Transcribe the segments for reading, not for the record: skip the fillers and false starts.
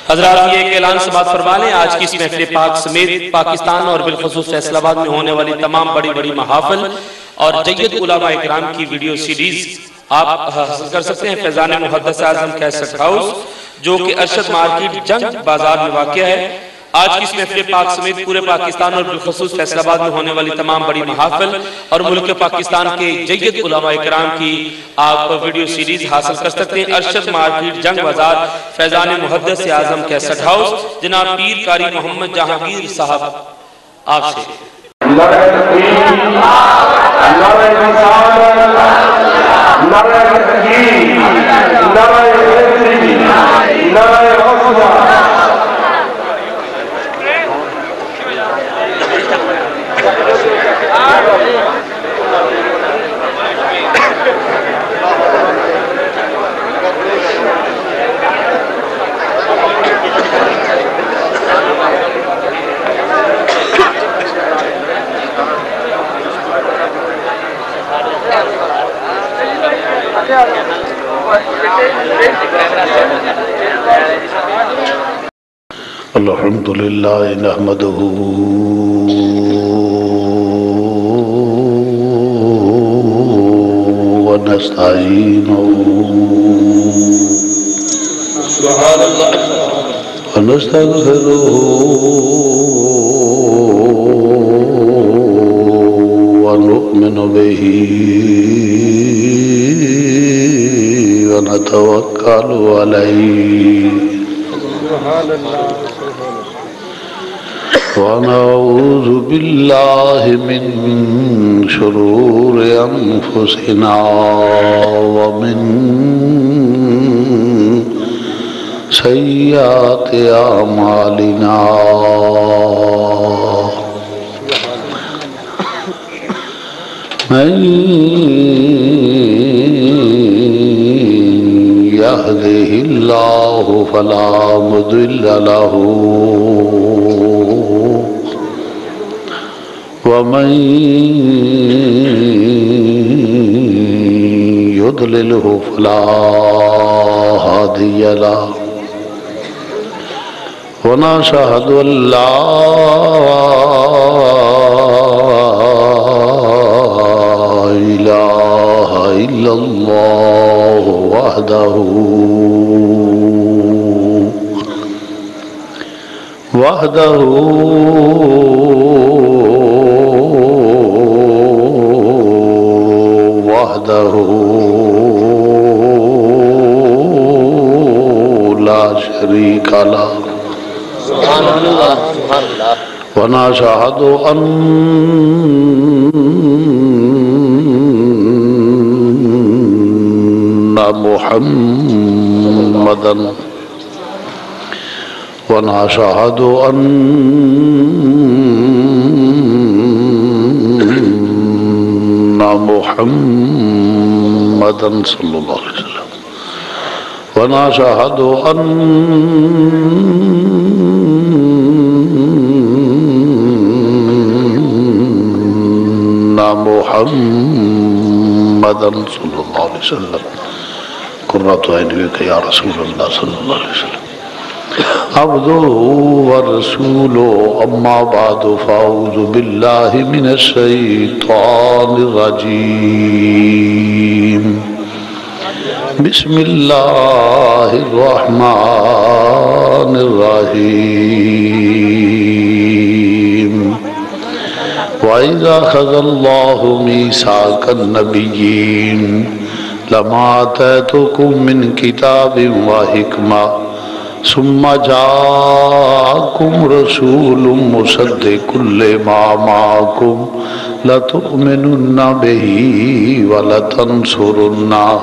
حضرات یہ ایک اعلان سماعت فرما لیں، آج کی اس محفل پاک سمیت پاکستان اور بالخصوص فیصل آباد میں ہونے والی تمام بڑی بڑی محافل اور جید علماء اکرام کی ویڈیو سیریز آپ حاصل کر سکتے ہیں فیضان محدث اعظم کیسٹ ہاؤس، جو کہ ارشد مارکیٹ جنگ بازار میں واقع ہے۔ آج کی اس محفل پاک سمیت پورے پاکستان اور بالخصوص فیصل آباد میں ہونے والی تمام بڑی محافل اور ملک پاکستان کے جید علماء اکرام کی آپ ویڈیو سیریز حاصل کر سکتے ہیں ارشد مارکیٹ جنگ بازار فیضان محدث اعظم کیسٹ ہاؤس، جناب پیر قاری محمد جہانگیر صاحب آپ سے الحمدللہ نحمدہ ونستعینہ ونستغفرہ ونؤمن بہ ونتوکل علیہ ونعوذ باللہ من شرور انفسنا ومن سیئات اعمالنا من يهده الله فلا مضل له ومن يضلله فلا هادي له ونشهد أن لا إله إلا الله وحده لا شريك له ونشهد أن محمدا ونشهد أن محمدا صلى الله عليه وسلم ونشهد أن محمدا صلى الله عليه وسلم قرة عين بك يا رسول الله صلى الله عليه وسلم عبده ورسوله أما بعد فأعوذ بالله من الشيطان الرجيم بسم الله الرحمن الرحيم وَإِذَا أَخَذَ اللَّهُ مِيثَاقَ النَّبِيِّينَ لَمَا آتَيْتُكُم مِّن كِتَابٍ وَحِكْمَةٍ ثُمَّ جَاءَكُمْ رَسُولٌ مُصَدِّقٌ لِّمَا مَعَكُمْ لَتُؤْمِنُنَّ بِهِ وَلَتَنصُرُنَّهُ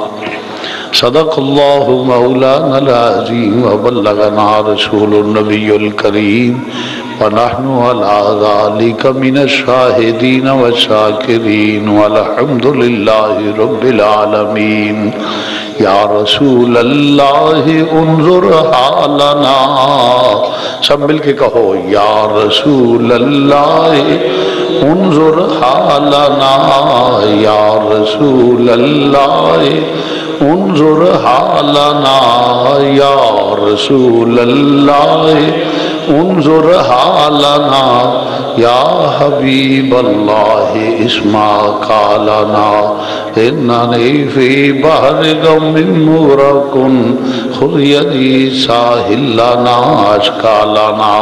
صدق اللہ مولانا العظیم وبلغنا رسول النبی الکریم ونحن على ذلك من الشاہدین والشاکرین والحمد للہ رب العالمین یا رسول اللہ انظر حالنا سب مل کے کہو یا رسول اللہ انظر حالنا یا رسول اللہ انظر حالنا یا رسول اللہ انظر حالنا یا حبیب اللہ اسمع قالنا اننی فی بحر غم مغرق خذ یدی ساحل لنا اشکالنا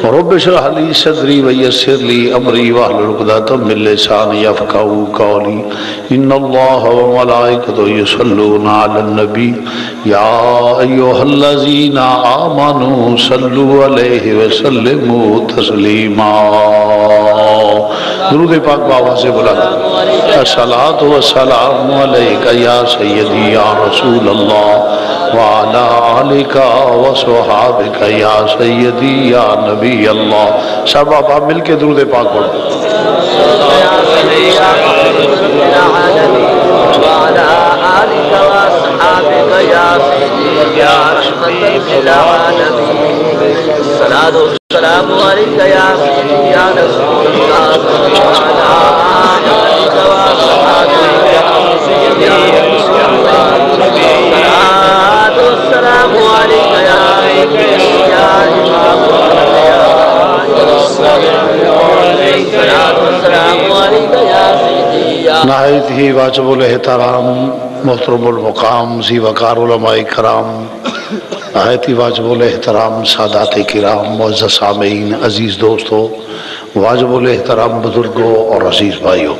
رب اشرح لی صدری ویسر لی امری واحلل عقدۃ من لسانی یفقہوا قولی ان اللہ وملائکتہ یصلون علی النبی یا ایھا الذین آمنوا صلوا علیہ وسلموا تسلیما درود پاک بابا سے بلند الصلاۃ والسلام علیک یا سیدی یا رسول اللہ وعلی آلک وصحابک یا سیدی یا نبی اللہ. سب آپ مل کے درود پاک پڑھو. السلام علیکم یا سیدی یا رسول نہایت ہی واجب الاحترام محترم المقام ذی وقار علماء کرام، نہایت ہی واجب الاحترام سادات کرام، معزز سامعین، عزیز دوستو، واجب الاحترام بزرگوں اور عزیز بھائیوں،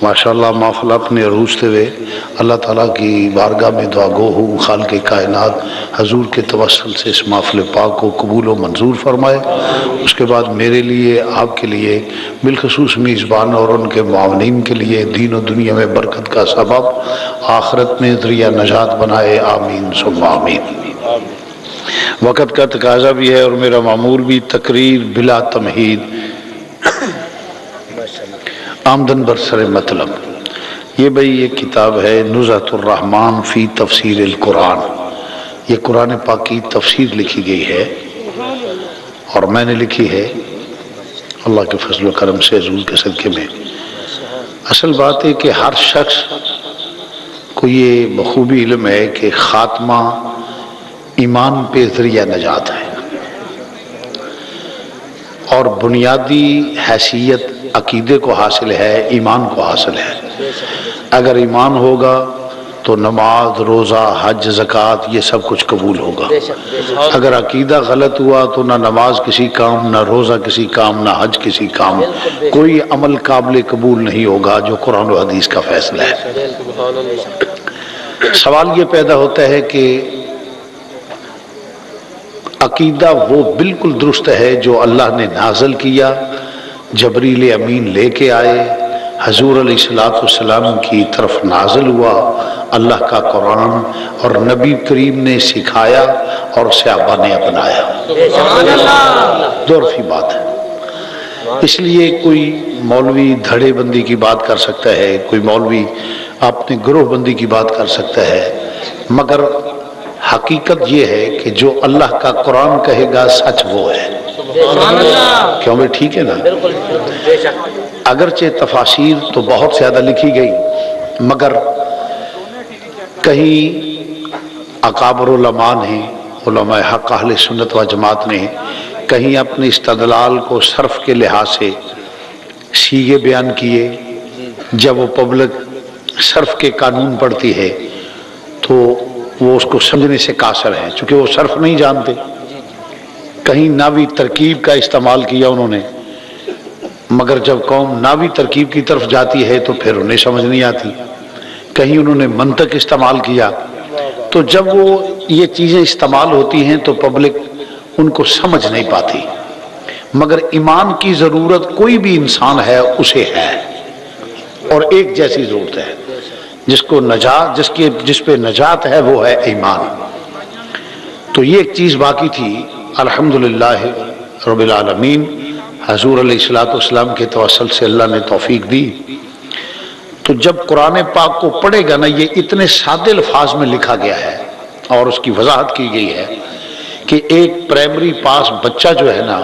ماشاءاللہ محفل اپنے عروج ہوئے اللہ تعالیٰ کی بارگاہ میں دعا گو ہوں خالق کائنات حضور کے توسل سے اس محفل پاک کو قبول و منظور فرمائے. اس کے بعد میرے لیے، آپ کے لیے، بالخصوص میزبان اور ان کے معاونین کے لیے دین و دنیا میں برکت کا سبب، آخرت میں ذریعہ نجات بنائے. آمین ثم آمین. وقت کا تقاضا بھی ہے اور میرا معمول بھی تقریر بلا تمہید، آمدن برسر مطلب. یہ بھئی یہ کتاب ہے نزہۃ الرحمن فی تفسیر القرآن. یہ قرآن پاک کی تفسیر لکھی گئی ہے اور میں نے لکھی ہے اللہ کے فضل و کرم سے حضور کے صدقے میں. اصل بات ہے کہ ہر شخص کو یہ بخوبی علم ہے کہ خاتمہ ایمان پہ ذریعہ نجات ہے اور بنیادی حیثیت عقیدے کو حاصل ہے، ایمان کو حاصل ہے. اگر ایمان ہوگا تو نماز، روزہ، حج، زکوٰۃ یہ سب کچھ قبول ہوگا. اگر عقیدہ غلط ہوا تو نہ نماز کسی کام، نہ روزہ کسی کام، نہ حج کسی کام، کوئی عمل قابل قبول نہیں ہوگا جو قرآن و حدیث کا فیصلہ ہے. سوال یہ پیدا ہوتا ہے کہ عقیدہ وہ بالکل درست ہے جو اللہ نے نازل کیا، جبریل امین لے کے آئے، حضور علیہ السلام کی طرف نازل ہوا، اللہ کا قرآن اور نبی کریم نے سکھایا اور صحابہ نے اپنایا. دورفی بات ہے. اس لیے کوئی مولوی دھڑے بندی کی بات کر سکتا ہے، کوئی مولوی اپنے گروہ بندی کی بات کر سکتا ہے، مگر حقیقت یہ ہے کہ جو اللہ کا قرآن کہے گا سچ وہ ہے. کیوں بھائی ٹھیک ہے نا؟ اگرچہ تفاسیر تو بہت زیادہ لکھی گئی، مگر کہیں اکابر علماء نے، علماء حق اہل سنت و جماعت نے کہیں اپنے استدلال کو صرف کے لحاظ سے سیغے بیان کیے. جب وہ پبلک صرف کے قانون پڑھتی ہے تو وہ اس کو سمجھنے سے قاصر ہیں، چونکہ وہ صرف نہیں جانتے. کہیں ناوی ترکیب کا استعمال کیا انہوں نے، مگر جب قوم ناوی ترکیب کی طرف جاتی ہے تو پھر انہیں سمجھ نہیں آتی. کہیں انہوں نے منطق استعمال کیا. تو جب وہ یہ چیزیں استعمال ہوتی ہیں تو پبلک ان کو سمجھ نہیں پاتی. مگر ایمان کی ضرورت کوئی بھی انسان ہے اسے ہے، اور ایک جیسی ضرورت ہے. جس کو نجات، جس پہ نجات ہے وہ ہے ایمان. تو یہ ایک چیز باقی تھی. الحمدللہ رب العالمین، حضور علیہ السلام کے توسل سے اللہ نے توفیق دی. تو جب قرآن پاک کو پڑھے گا نا، یہ اتنے سادے الفاظ میں لکھا گیا ہے اور اس کی وضاحت کی گئی ہے کہ ایک پرائمری پاس بچہ جو ہے نا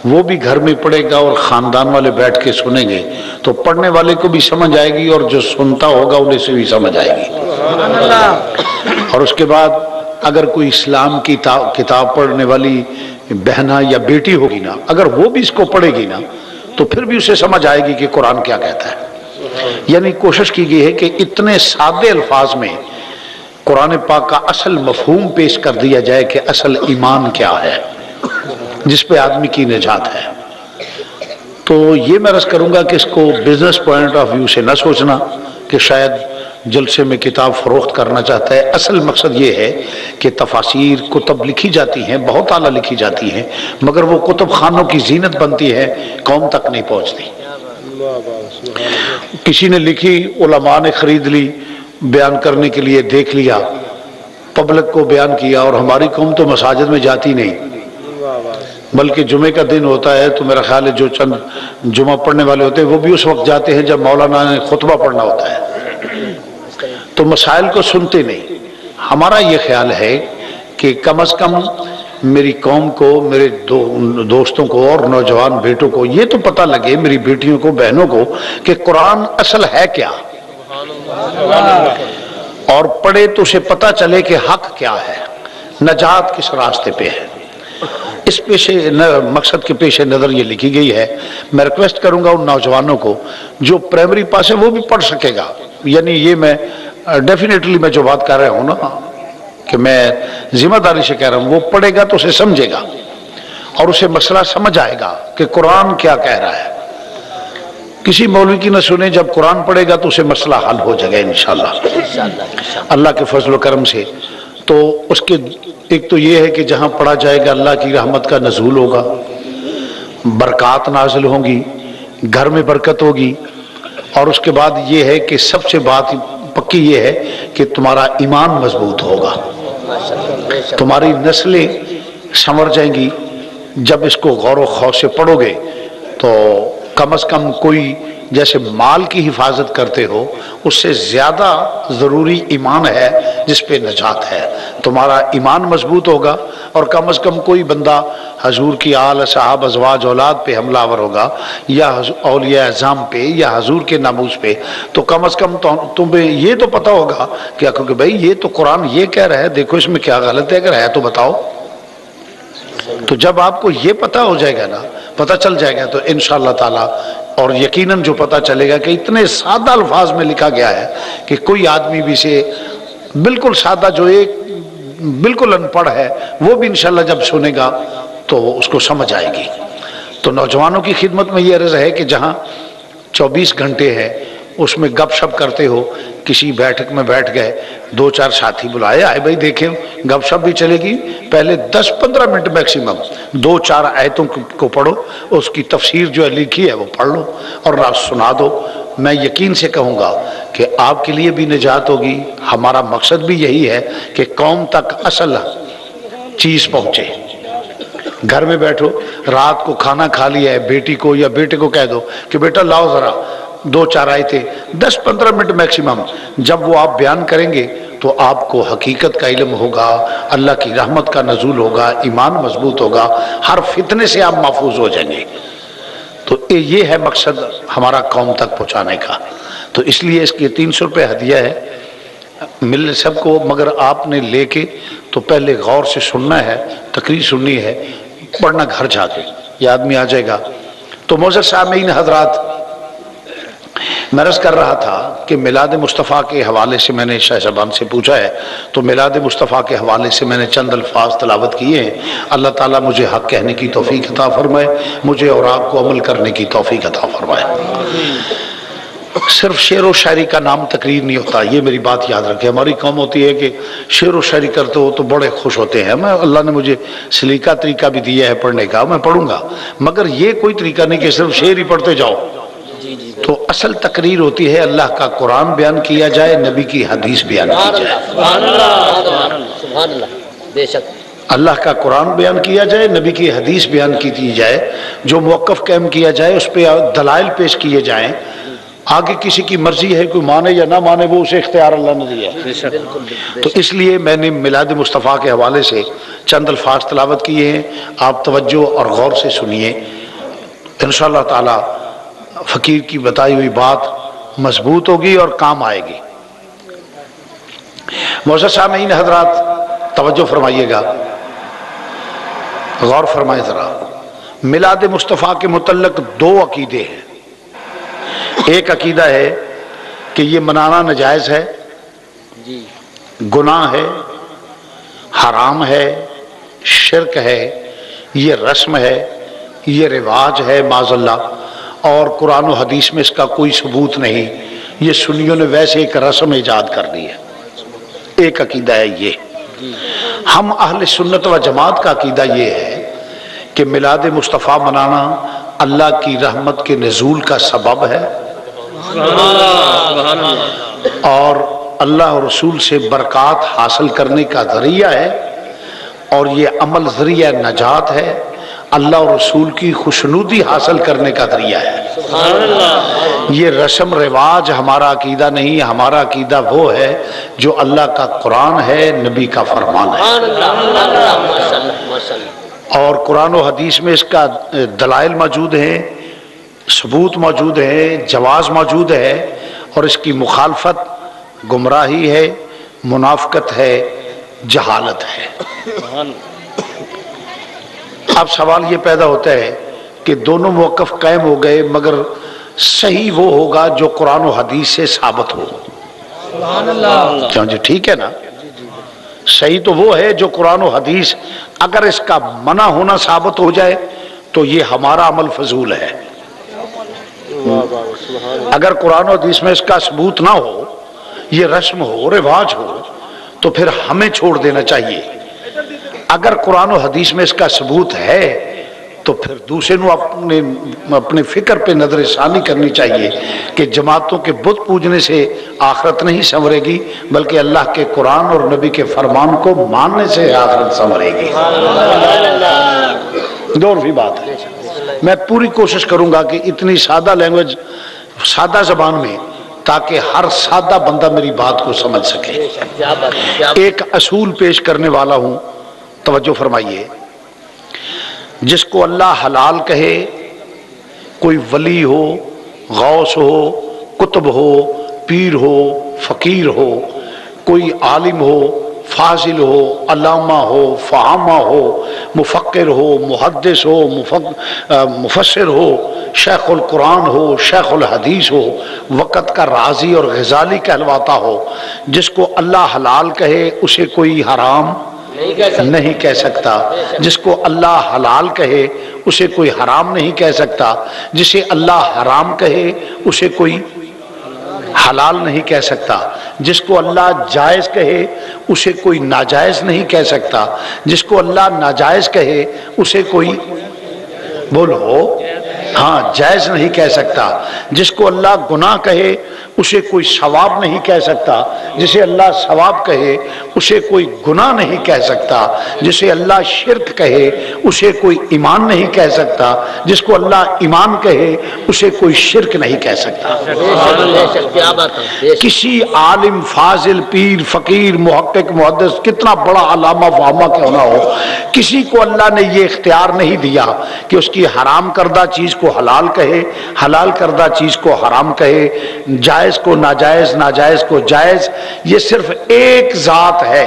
وہ بھی گھر میں پڑھے گا اور خاندان والے بیٹھ کے سنیں گے تو پڑھنے والے کو بھی سمجھ آئے گی اور جو سنتا ہوگا انہیں سے بھی سمجھ آئے گی۔ اور اس کے بعد اگر کوئی اسلام کی کتاب پڑھنے والی بہنا یا بیٹی ہوگی نا، اگر وہ بھی اس کو پڑھے گی نا تو پھر بھی اسے سمجھ آئے گی کہ قرآن کیا کہتا ہے۔ یعنی کوشش کی گئی ہے کہ اتنے سادے الفاظ میں قرآن پاک کا اصل مفہوم پیش کر دیا جائے کہ اصل ایمان کیا ہے جس پہ آدمی کی نجات ہے۔ تو یہ میں عرض کروں گا کہ اس کو بزنس پوائنٹ آف ویو سے نہ سوچنا کہ شاید جلسے میں کتاب فروخت کرنا چاہتا ہے۔ اصل مقصد یہ ہے کہ تفاسیر کتب لکھی جاتی ہیں، بہت اعلیٰ لکھی جاتی ہیں، مگر وہ کتب خانوں کی زینت بنتی ہے، قوم تک نہیں پہنچتی۔ کسی نے لکھی، علماء نے خرید لی، بیان کرنے کے لیے دیکھ لیا، پبلک کو بیان کیا، اور ہماری قوم تو مساجد میں جاتی نہیں، بلکہ جمعے کا دن ہوتا ہے تو میرا خیال ہے جو چند جمعہ پڑھنے والے ہوتے ہیں وہ بھی اس وقت جاتے ہیں جب مولانا نے خطبہ پڑھنا ہوتا ہے، تو مسائل کو سنتے نہیں۔ ہمارا یہ خیال ہے کہ کم از کم میری قوم کو، میرے دوستوں کو اور نوجوان بیٹوں کو یہ تو پتہ لگے، میری بیٹیوں کو، بہنوں کو، کہ قرآن اصل ہے کیا، اور پڑھے تو اسے پتہ چلے کہ حق کیا ہے، نجات کس راستے پہ ہے۔ اس مقصد کے پیش نظر یہ لکھی گئی ہے۔ میں ریکویسٹ کروں گا ان نوجوانوں کو جو پرائمری پاس ہے وہ بھی پڑھ سکے گا، یعنی یہ میں ڈیفینیٹلی میں جو بات کر رہا ہوں نا کہ میں ذمہ داری سے کہہ رہا ہوں، وہ پڑھے گا تو اسے سمجھے گا اور اسے مسئلہ سمجھ آئے گا کہ قرآن کیا کہہ رہا ہے۔ کسی مولوی کی نہ سنے، جب قرآن پڑھے گا تو اسے مسئلہ حل ہو جائے گا انشاءاللہ اللہ کے فضل و کرم سے۔ تو اس کے ایک تو یہ ہے کہ جہاں پڑھا جائے گا اللہ کی رحمت کا نزول ہوگا، برکات نازل ہوں گی، گھر میں برکت ہوگی، اور اس کے بعد یہ ہے کہ سب سے بات پکی یہ ہے کہ تمہارا ایمان مضبوط ہوگا، تمہاری نسلیں سنور جائیں گی۔ جب اس کو غور و خوف سے پڑھو گے تو کم از کم کوئی جیسے مال کی حفاظت کرتے ہو، اس سے زیادہ ضروری ایمان ہے جس پہ نجات ہے۔ تمہارا ایمان مضبوط ہوگا اور کم از کم کوئی بندہ حضور کی آل صحاب ازواج اولاد پہ حملہ آور ہوگا یا اولیاء اعظام پہ یا حضور کے ناموس پہ، تو کم از کم تمہیں یہ تو پتہ ہوگا کہ بھائی یہ تو قرآن یہ کہہ رہا ہے، دیکھو اس میں کیا غلط ہے، اگر ہے تو بتاؤ۔ تو جب آپ کو یہ پتہ ہو جائے گا نا، پتہ چل جائے گا، تو انشاءاللہ تعالی، اور یقیناً جو پتہ چلے گا کہ اتنے سادہ الفاظ میں لکھا گیا ہے کہ کوئی آدمی بھی سے بالکل سادہ، جو ایک بالکل ان پڑھ ہے وہ بھی انشاءاللہ جب سنے گا تو اس کو سمجھ آئے گی۔ تو نوجوانوں کی خدمت میں یہ عرض ہے کہ جہاں 24 گھنٹے ہے اس میں گپ شپ کرتے ہو، کسی بیٹھک میں بیٹھ گئے، 2-4 ساتھی بلائے، آئے بھائی دیکھیں گپ شپ بھی چلے گی، پہلے 10-15 منٹ میکسیمم 2-4 آیتوں کو پڑھو، اس کی تفسیر جو ہے لکھی ہے وہ پڑھ لو اور رات سنا دو۔ میں یقین سے کہوں گا کہ آپ کے لیے بھی نجات ہوگی، ہمارا مقصد بھی یہی ہے کہ قوم تک اصل چیز پہنچے۔ گھر میں بیٹھو، رات کو کھانا کھا لیا ہے، بیٹی کو یا بیٹے کو کہہ دو کہ بیٹا لاؤ ذرا 2-4 آیتیں، 10-15 منٹ میکسیمم، جب وہ آپ بیان کریں گے تو آپ کو حقیقت کا علم ہوگا، اللہ کی رحمت کا نزول ہوگا، ایمان مضبوط ہوگا، ہر فتنے سے آپ محفوظ ہو جائیں گے۔ تو یہ ہے مقصد ہمارا قوم تک پہنچانے کا۔ تو اس لیے اس کے 300 روپے ہدیہ ہے، مل سب کو، مگر آپ نے لے کے تو پہلے غور سے سننا ہے، تقریر سننی ہے، پڑھنا گھر جا کے، یہ آدمی آ جائے گا۔ تو معزز سامعین حضرات، میں عرض کر رہا تھا کہ میلاد مصطفیٰ کے حوالے سے میں نے شاہ صاحبان سے پوچھا ہے، تو میلاد مصطفیٰ کے حوالے سے میں نے چند الفاظ تلاوت کیے ہیں۔ اللہ تعالیٰ مجھے حق کہنے کی توفیق عطا فرمائے، مجھے اور آپ کو عمل کرنے کی توفیق عطا فرمائے۔ صرف شعر و شاعری کا نام تقریر نہیں ہوتا، یہ میری بات یاد رکھے۔ ہماری قوم ہوتی ہے کہ شعر و شاعری کرتے ہو تو بڑے خوش ہوتے ہیں، میں اللہ نے مجھے سلیقہ طریقہ بھی دیا ہے پڑھنے کا، میں پڑھوں گا، مگر یہ کوئی طریقہ نہیں کہ صرف شعر ہی پڑھتے جاؤ۔ تو اصل تقریر ہوتی ہے اللہ کا قرآن بیان کیا جائے، نبی کی حدیث بیان کی جائے، سبحان اللہ، بے شک اللہ کا قرآن بیان کیا جائے، نبی کی حدیث بیان کی جائے، جو موقف قائم کیا جائے، اس پہ دلائل پیش کیے جائیں، آگے کسی کی مرضی ہے، کوئی مانے یا نہ مانے، وہ اسے اختیار اللہ نے دیا ہے۔ تو اس لیے میں نے میلاد مصطفیٰ کے حوالے سے چند الفاظ تلاوت کیے ہیں، آپ توجہ اور غور سے سنیے، انشاءاللہ تعالی فقیر کی بتائی ہوئی بات مضبوط ہوگی اور کام آئے گی۔ معزز سامعین حضرات توجہ فرمائیے گا، غور فرمائیں ذرا۔ میلاد مصطفیٰ کے متعلق دو عقیدے ہیں۔ ایک عقیدہ ہے کہ یہ منانا ناجائز ہے، گناہ ہے، حرام ہے، شرک ہے، یہ رسم ہے، یہ رواج ہے معاذ اللہ، اور قرآن و حدیث میں اس کا کوئی ثبوت نہیں، یہ سنیوں نے ویسے ایک رسم ایجاد کر دی ہے۔ ایک عقیدہ ہے یہ۔ ہم اہل سنت و جماعت کا عقیدہ یہ ہے کہ میلاد مصطفیٰ منانا اللہ کی رحمت کے نزول کا سبب ہے اور اللہ اور رسول سے برکات حاصل کرنے کا ذریعہ ہے، اور یہ عمل ذریعہ نجات ہے، اللہ اور رسول کی خوشنودی حاصل کرنے کا ذریعہ ہے۔ یہ رسم رواج ہمارا عقیدہ نہیں، ہمارا عقیدہ وہ ہے جو اللہ کا قرآن ہے، نبی کا فرمان ہے، اور قرآن و حدیث میں اس کا دلائل موجود ہیں، ثبوت موجود ہے، جواز موجود ہے، اور اس کی مخالفت گمراہی ہے، منافقت ہے، جہالت ہے۔ اب سوال یہ پیدا ہوتا ہے کہ دونوں موقف قائم ہو گئے، مگر صحیح وہ ہوگا جو قرآن و حدیث سے ثابت ہو۔ کیوں جی ٹھیک ہے نا؟ صحیح تو وہ ہے جو قرآن و حدیث، اگر اس کا منع ہونا ثابت ہو جائے تو یہ ہمارا عمل فضول ہے۔ اگر قرآن و حدیث میں اس کا ثبوت نہ ہو، یہ رسم ہو، رواج ہو، تو پھر ہمیں چھوڑ دینا چاہیے۔ اگر قرآن و حدیث میں اس کا ثبوت ہے تو پھر دوسرے نو اپنے فکر پہ نظر ثانی کرنی چاہیے کہ جماعتوں کے بت پوجنے سے آخرت نہیں سنورے گی، بلکہ اللہ کے قرآن اور نبی کے فرمان کو ماننے سے آخرت سنورے گی۔ دوسری بات ہے، میں پوری کوشش کروں گا کہ اتنی سادہ لینگویج، سادہ زبان میں، تاکہ ہر سادہ بندہ میری بات کو سمجھ سکے۔ ایک اصول پیش کرنے والا ہوں، توجہ فرمائیے۔ جس کو اللہ حلال کہے، کوئی ولی ہو، غوث ہو، کتب ہو، پیر ہو، فقیر ہو، کوئی عالم ہو، فاضل ہو، علامہ ہو، فہامہ ہو، مفکر ہو، محدث ہو، مفسر ہو، شیخ القرآن ہو، شیخ الحدیث ہو، وقت کا رازی اور غزالی کہلواتا ہو، جس کو اللہ حلال کہے اسے کوئی حرام نہیں کہہ سکتا، جس کو اللہ حلال کہے اسے کوئی حرام نہیں کہہ سکتا، جسے اللہ حرام کہے اسے کوئی حلال نہیں کہہ سکتا، جس کو اللہ جائز کہے اسے کوئی ناجائز نہیں کہہ سکتا، جس کو اللہ ناجائز کہے اسے کوئی بولو ہاں جائز نہیں کہہ سکتا، جس کو اللہ گناہ کہے اسے کوئی ثواب نہیں کہہ سکتا، جسے اللہ ثواب کہے اسے کوئی گناہ نہیں کہہ سکتا، جسے اللہ شرک کہے اسے کوئی ایمان نہیں کہہ سکتا، جس کو اللہ ایمان کہے اسے کوئی شرک نہیں کہہ سکتا۔ کسی عالم، فاضل، پیر، فقیر، محقق، محدث، کتنا بڑا علامہ فہامہ کیوں نہ ہو، کسی کو اللہ نے یہ اختیار نہیں دیا کہ اس کی حرام کردہ چیز کو حلال کہے، حلال کردہ چیز کو حرام کہے، جائز کو ناجائز، ناجائز کو جائز۔ یہ صرف ایک ذات ہے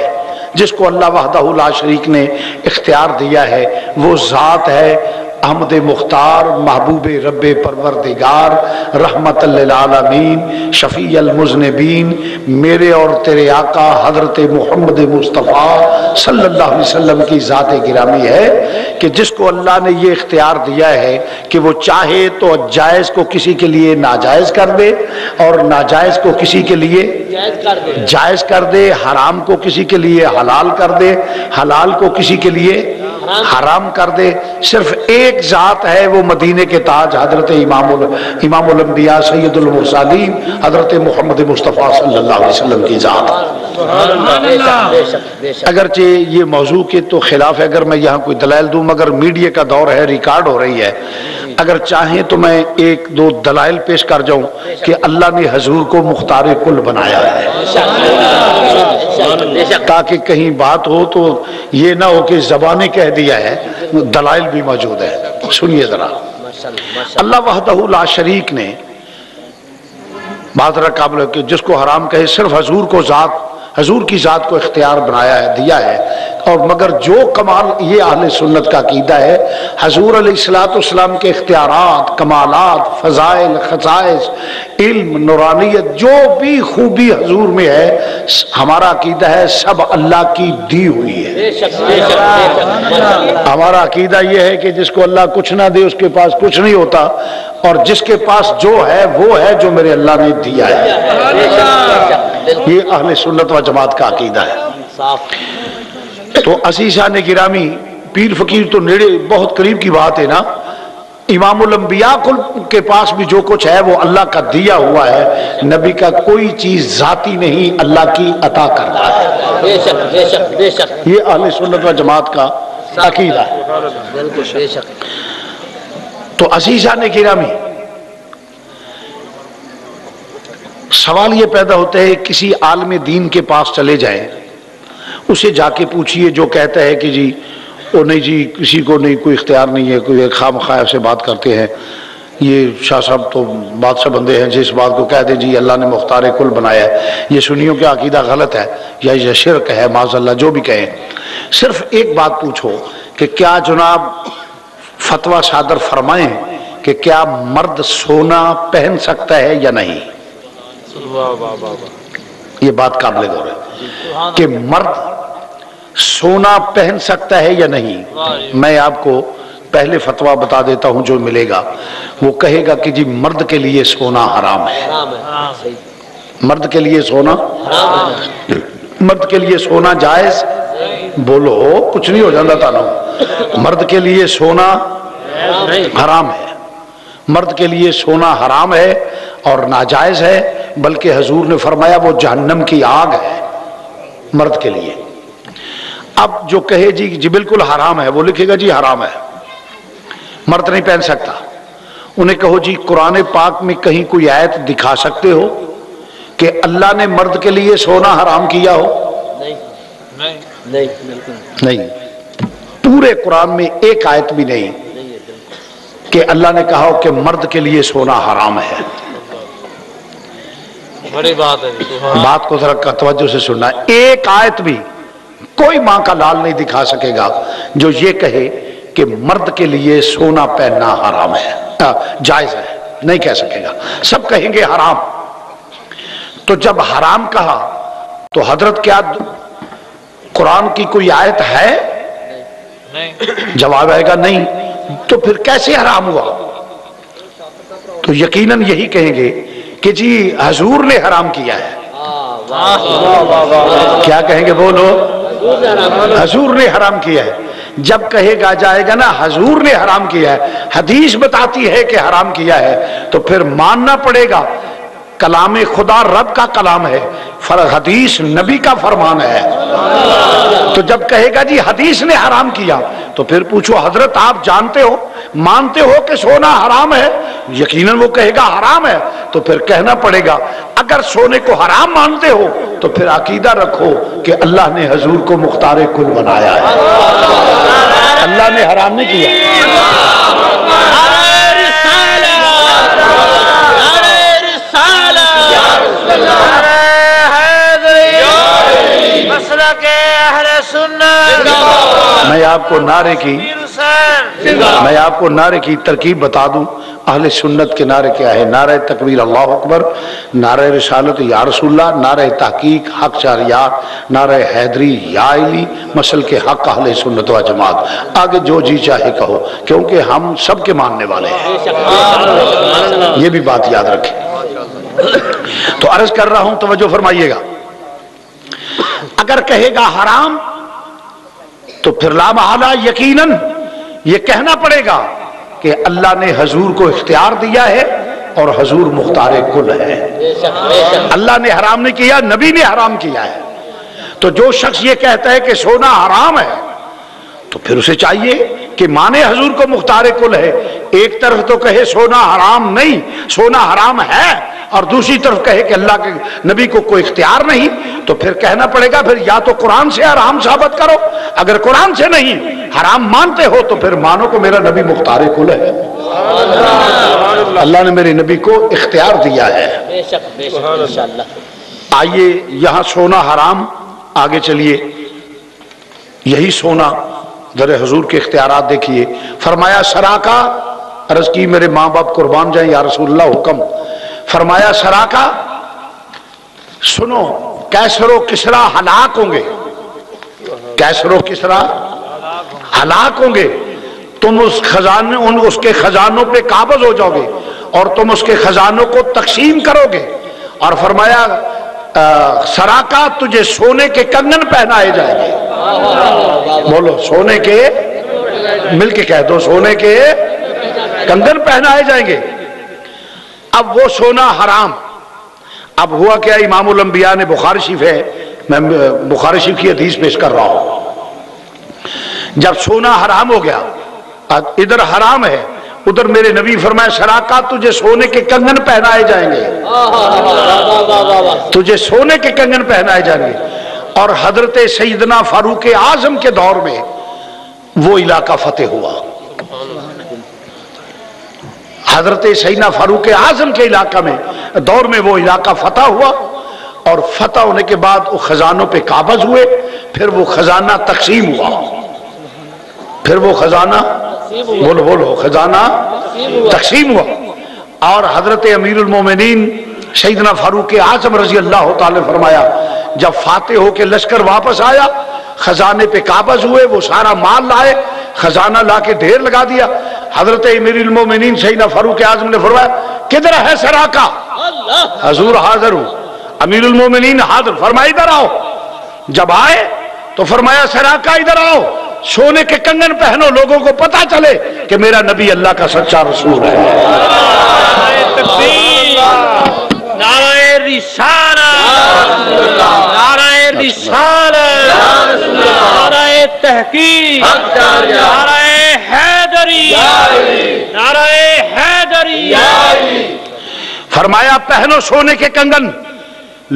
جس کو اللہ وحدہ لا شریک نے اختیار دیا ہے، وہ ذات ہے احمد مختار، محبوب رب پروردگار، رحمت للعالمین، شفیع المذنبین، میرے اور تیرے آقا حضرت محمد مصطفیٰ صلی اللہ علیہ وسلم کی ذات گرامی ہے کہ جس کو اللہ نے یہ اختیار دیا ہے کہ وہ چاہے تو جائز کو کسی کے لیے ناجائز کر دے اور ناجائز کو کسی کے لیے جائز کر دے، حرام کو کسی کے لیے حلال کر دے، حلال کو کسی کے لیے حرام کر دے۔ صرف ایک ذات ہے، وہ مدینے کے تاج حضرت امام الانبیاء سید المرسلین حضرت محمد مصطفیٰ صلی اللہ علیہ وسلم کی ذات۔ اگرچہ یہ موضوع کے تو خلاف ہے اگر میں یہاں کوئی دلائل دوں، مگر میڈیا کا دور ہے، ریکارڈ ہو رہی ہے، اگر چاہیں تو میں ایک دو دلائل پیش کر جاؤں کہ اللہ نے حضور کو مختار کل بنایا ہے، تاکہ کہیں بات ہو تو یہ نہ ہو کہ زبانی کہہ دیا ہے، دلائل بھی موجود ہے۔ سنیے ذرا، اللہ وحدہ لا شریک نے بات قابل ہے کہ جس کو حرام کہے صرف حضور کی ذات کو اختیار بنایا ہے، دیا ہے، اور مگر جو کمال، یہ اہل سنت کا عقیدہ ہے، حضور علیہ السلام کے اختیارات، کمالات، فضائل، خصائص، علم، نورانیت، جو بھی خوبی حضور میں ہے، ہمارا عقیدہ ہے سب اللہ کی دی ہوئی ہے۔ ہمارا عقیدہ یہ ہے کہ جس کو اللہ کچھ نہ دے اس کے پاس کچھ نہیں ہوتا، اور جس کے پاس جو ہے وہ ہے جو میرے اللہ نے دیا ہے۔ یہ اہل سنت و جماعت کا عقیدہ ہے۔ تو عزیزان گرامی، پیر فقیر تو نیڑے بہت قریب کی بات ہے نا، امام الانبیاء کے پاس بھی جو کچھ ہے وہ اللہ کا دیا ہوا ہے، نبی کا کوئی چیز ذاتی نہیں، اللہ کی عطا کرنا ہے۔ بے شک بے شک بے شک، یہ اہل سنت و جماعت کا عقیدہ ہے۔ بالکل بے شک۔ تو عزیزان گرامی، سوال یہ پیدا ہوتا ہے، کسی عالم دین کے پاس چلے جائیں، اسے جا کے پوچھئے، جو کہتا ہے کہ جی وہ نہیں جی کسی کو نہیں، کوئی اختیار نہیں ہے، کوئی خام خواہ سے بات کرتے ہیں، یہ شاہ صاحب تو بادشاہ بندے ہیں، جس بات کو کہہ دیں جی اللہ نے مختار کل بنایا ہے، یہ سنیوں کا عقیدہ غلط ہے یا یہ شرک ہے، معاذ اللہ جو بھی کہیں۔ صرف ایک بات پوچھو کہ کیا جناب فتویٰ صادر فرمائیں کہ کیا مرد سونا پہن سکتا ہے یا نہیں؟ یہ بات قابل غور ہے کہ مرد سونا پہن سکتا ہے یا نہیں۔ میں آپ کو پہلے فتویٰ بتا دیتا ہوں جو ملے گا، وہ کہے گا کہ جی مرد کے لیے سونا حرام ہے، مرد کے لیے سونا، مرد کے لیے سونا جائز، بولو کچھ نہیں ہو جاتا تھا نا، مرد کے لیے سونا حرام ہے، مرد کے لیے سونا حرام ہے اور ناجائز ہے، بلکہ حضور نے فرمایا وہ جہنم کی آگ ہے مرد کے لیے۔ اب جو کہے جی بالکل حرام ہے، وہ لکھے گا جی حرام ہے، مرد نہیں پہن سکتا، انہیں کہو جی قرآن پاک میں کہیں کوئی آیت دکھا سکتے ہو کہ اللہ نے مرد کے لیے سونا حرام کیا ہو؟ نہیں، پورے قرآن میں ایک آیت بھی نہیں کہ اللہ نے کہا ہو کہ مرد کے لیے سونا حرام ہے۔ بڑی بات ہے، بات کو ذرا توجہ سے سننا، ایک آیت بھی کوئی ماں کا لال نہیں دکھا سکے گا جو یہ کہے کہ مرد کے لیے سونا پہننا حرام ہے، جائز ہے، نہیں کہہ سکے گا، سب کہیں گے حرام۔ تو جب حرام کہا تو حضرت کیا قرآن کی کوئی آیت ہے؟ جواب آئے گا نہیں، تو پھر کیسے حرام ہوا؟ تو یقیناً یہی کہیں گے کہ جی حضور نے حرام کیا ہے۔ کیا کہیں گے بولو؟ حضور نے حرام کیا ہے۔ جب کہے گا جائے گا نا حضور نے حرام کیا ہے، حدیث بتاتی ہے کہ حرام کیا ہے، تو پھر ماننا پڑے گا کلام خدا رب کا کلام ہے، حدیث نبی کا فرمان ہے۔ تو جب کہے گا جی حدیث نے حرام کیا، تو پھر پوچھو حضرت آپ جانتے ہو، مانتے ہو کہ سونا حرام ہے؟ یقیناً وہ کہے گا حرام ہے، تو پھر کہنا پڑے گا اگر سونے کو حرام مانتے ہو تو پھر عقیدہ رکھو کہ اللہ نے حضور کو مختار کل بنایا ہے، اللہ نے حرام نہیں کیا۔ میں آپ کو نعرے کی ترکیب بتا دوں، اہل سنت کے نعرے کیا ہے؟ نعرہ تکبیر اللہ اکبر، نعرہ رسالت یا رسول اللہ، نعرہ تحقیق حق چاریات، نعرہ حیدری یا علی، مسل کے حق اہل سنت و جماعت۔ آگے جو جی چاہے کہو، کیونکہ ہم سب کے ماننے والے ہیں، یہ بھی بات یاد رکھیں۔ تو عرض کر رہا ہوں، توجہ فرمائیے گا، اگر کہے گا حرام تو پھر لا محالہ یقیناً یہ کہنا پڑے گا کہ اللہ نے حضور کو اختیار دیا ہے اور حضور مختار کل ہے، اللہ نے حرام نہیں کیا، نبی نے حرام کیا ہے۔ تو جو شخص یہ کہتا ہے کہ سونا حرام ہے تو پھر اسے چاہیے کہ مانے حضور کو مختار کل ہے، ایک طرف تو کہے سونا حرام نہیں، سونا حرام ہے، اور دوسری طرف کہے کہ اللہ کے نبی کو کوئی اختیار نہیں، تو پھر کہنا پڑے گا پھر یا تو قرآن سے حرام ثابت کرو، اگر قرآن سے نہیں حرام مانتے ہو تو پھر مانو کہ میرا نبی مختار کل ہے، اللہ نے میرے نبی کو اختیار دیا ہے۔ بے شک بے شک انشاءاللہ۔ آئیے یہاں سونا حرام، آگے چلیے، یہی سونا ذرا حضور کے اختیارات دیکھیے۔ فرمایا سراقہ، عرض کی میرے ماں باپ قربان جائیں یا رسول اللہ حکم، فرمایا سراقہ سنو، کیسر و کسرا ہلاک ہوں گے، کیسر و کسرا ہلاک ہوں گے، تم اس خزانے اس کے خزانوں پہ قابض ہو جاؤ گے اور تم اس کے خزانوں کو تقسیم کرو گے، اور فرمایا سراقہ تجھے سونے کے کنگن پہنائے جائیں گے، بولو سونے کے، مل کے کہہ دو سونے کے کنگن پہنائے جائیں گے۔ اب وہ سونا حرام، اب ہوا کیا، امام الانبیاء نے بخاری شریف ہے، میں بخاری شریف کی حدیث پیش کر رہا ہوں، جب سونا حرام ہو گیا، ادھر حرام ہے ادھر میرے نبی فرمایا سراقہ تجھے سونے کے کنگن پہنائے جائیں گے، تجھے سونے کے کنگن پہنائے جائیں گے۔ اور حضرت سیدنا فاروق اعظم کے دور میں وہ علاقہ فتح ہوا، حضرت سیدنا فاروق اعظم کے علاقہ میں دور میں وہ علاقہ فتح ہوا، اور فتح ہونے کے بعد وہ خزانوں پہ قابض ہوئے، پھر وہ خزانہ تقسیم ہوا، پھر وہ خزانہ بولو بولو خزانہ تقسیم ہوا، اور حضرت امیر المومنین سیدنا فاروق اعظم رضی اللہ تعالی فرمایا جب فاتح ہو کے لشکر واپس آیا، خزانے پہ قابض ہوئے، وہ سارا مال لائے، خزانہ لا کے ڈھیر لگا دیا، حضرت امیر المومنین سیدنا فاروق اعظم نے فرمایا کدھر ہے سراقہ؟ حضور حاضر ہوں، امیر المومنین حاضر، فرمایا ادھر آؤ، جب آئے تو فرمایا سراقہ ادھر آؤ، سونے کے کنگن پہنو، لوگوں کو پتا چلے کہ میرا نبی اللہ کا سچا رسول ہے۔ نعرہ رسالت، نعرہ رسالت، نعرہ تحقیق، نعرہ حیدری، نعرہ حیدری۔ فرمایا پہنو سونے کے کنگن،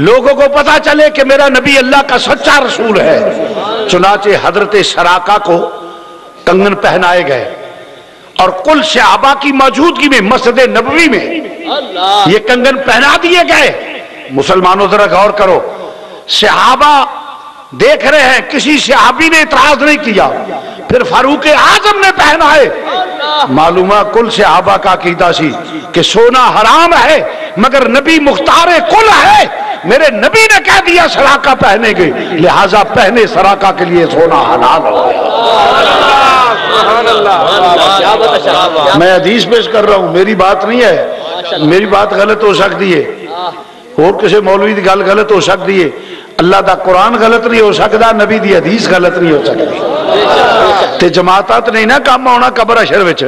لوگوں کو پتا چلے کہ میرا نبی اللہ کا سچا رسول ہے۔ چنانچہ حضرت سراقہ کو کنگن پہنائے گئے، اور کل صحابہ کی موجودگی میں مسجد نبوی میں یہ کنگن پہنا دیے گئے۔ مسلمانوں ذرا غور کرو، صحابہ دیکھ رہے ہیں، کسی صحابی نے اعتراض نہیں کیا، پھر فاروق اعظم نے پہنائے، معلومہ کل صحابہ کا عقیدہ سی کہ سونا حرام ہے مگر نبی مختار کل ہے، میرے نبی نے کہہ دیا سراقہ پہنے گے، لہذا پہنے سراقہ کے لیے سونا حلال ہو گیا۔ میں حدیث پیش کر رہا ہوں، میری بات نہیں ہے، میری بات غلط ہو سکتی ہے، اور کسی مولوی دی گل غلط ہو سکتی ہے، اللہ دا قرآن غلط نہیں ہو سکتا، نبی دی حدیث غلط نہیں ہو سکتی، تے جماعتات نہیں نا کام آنا قبر اشر وچ۔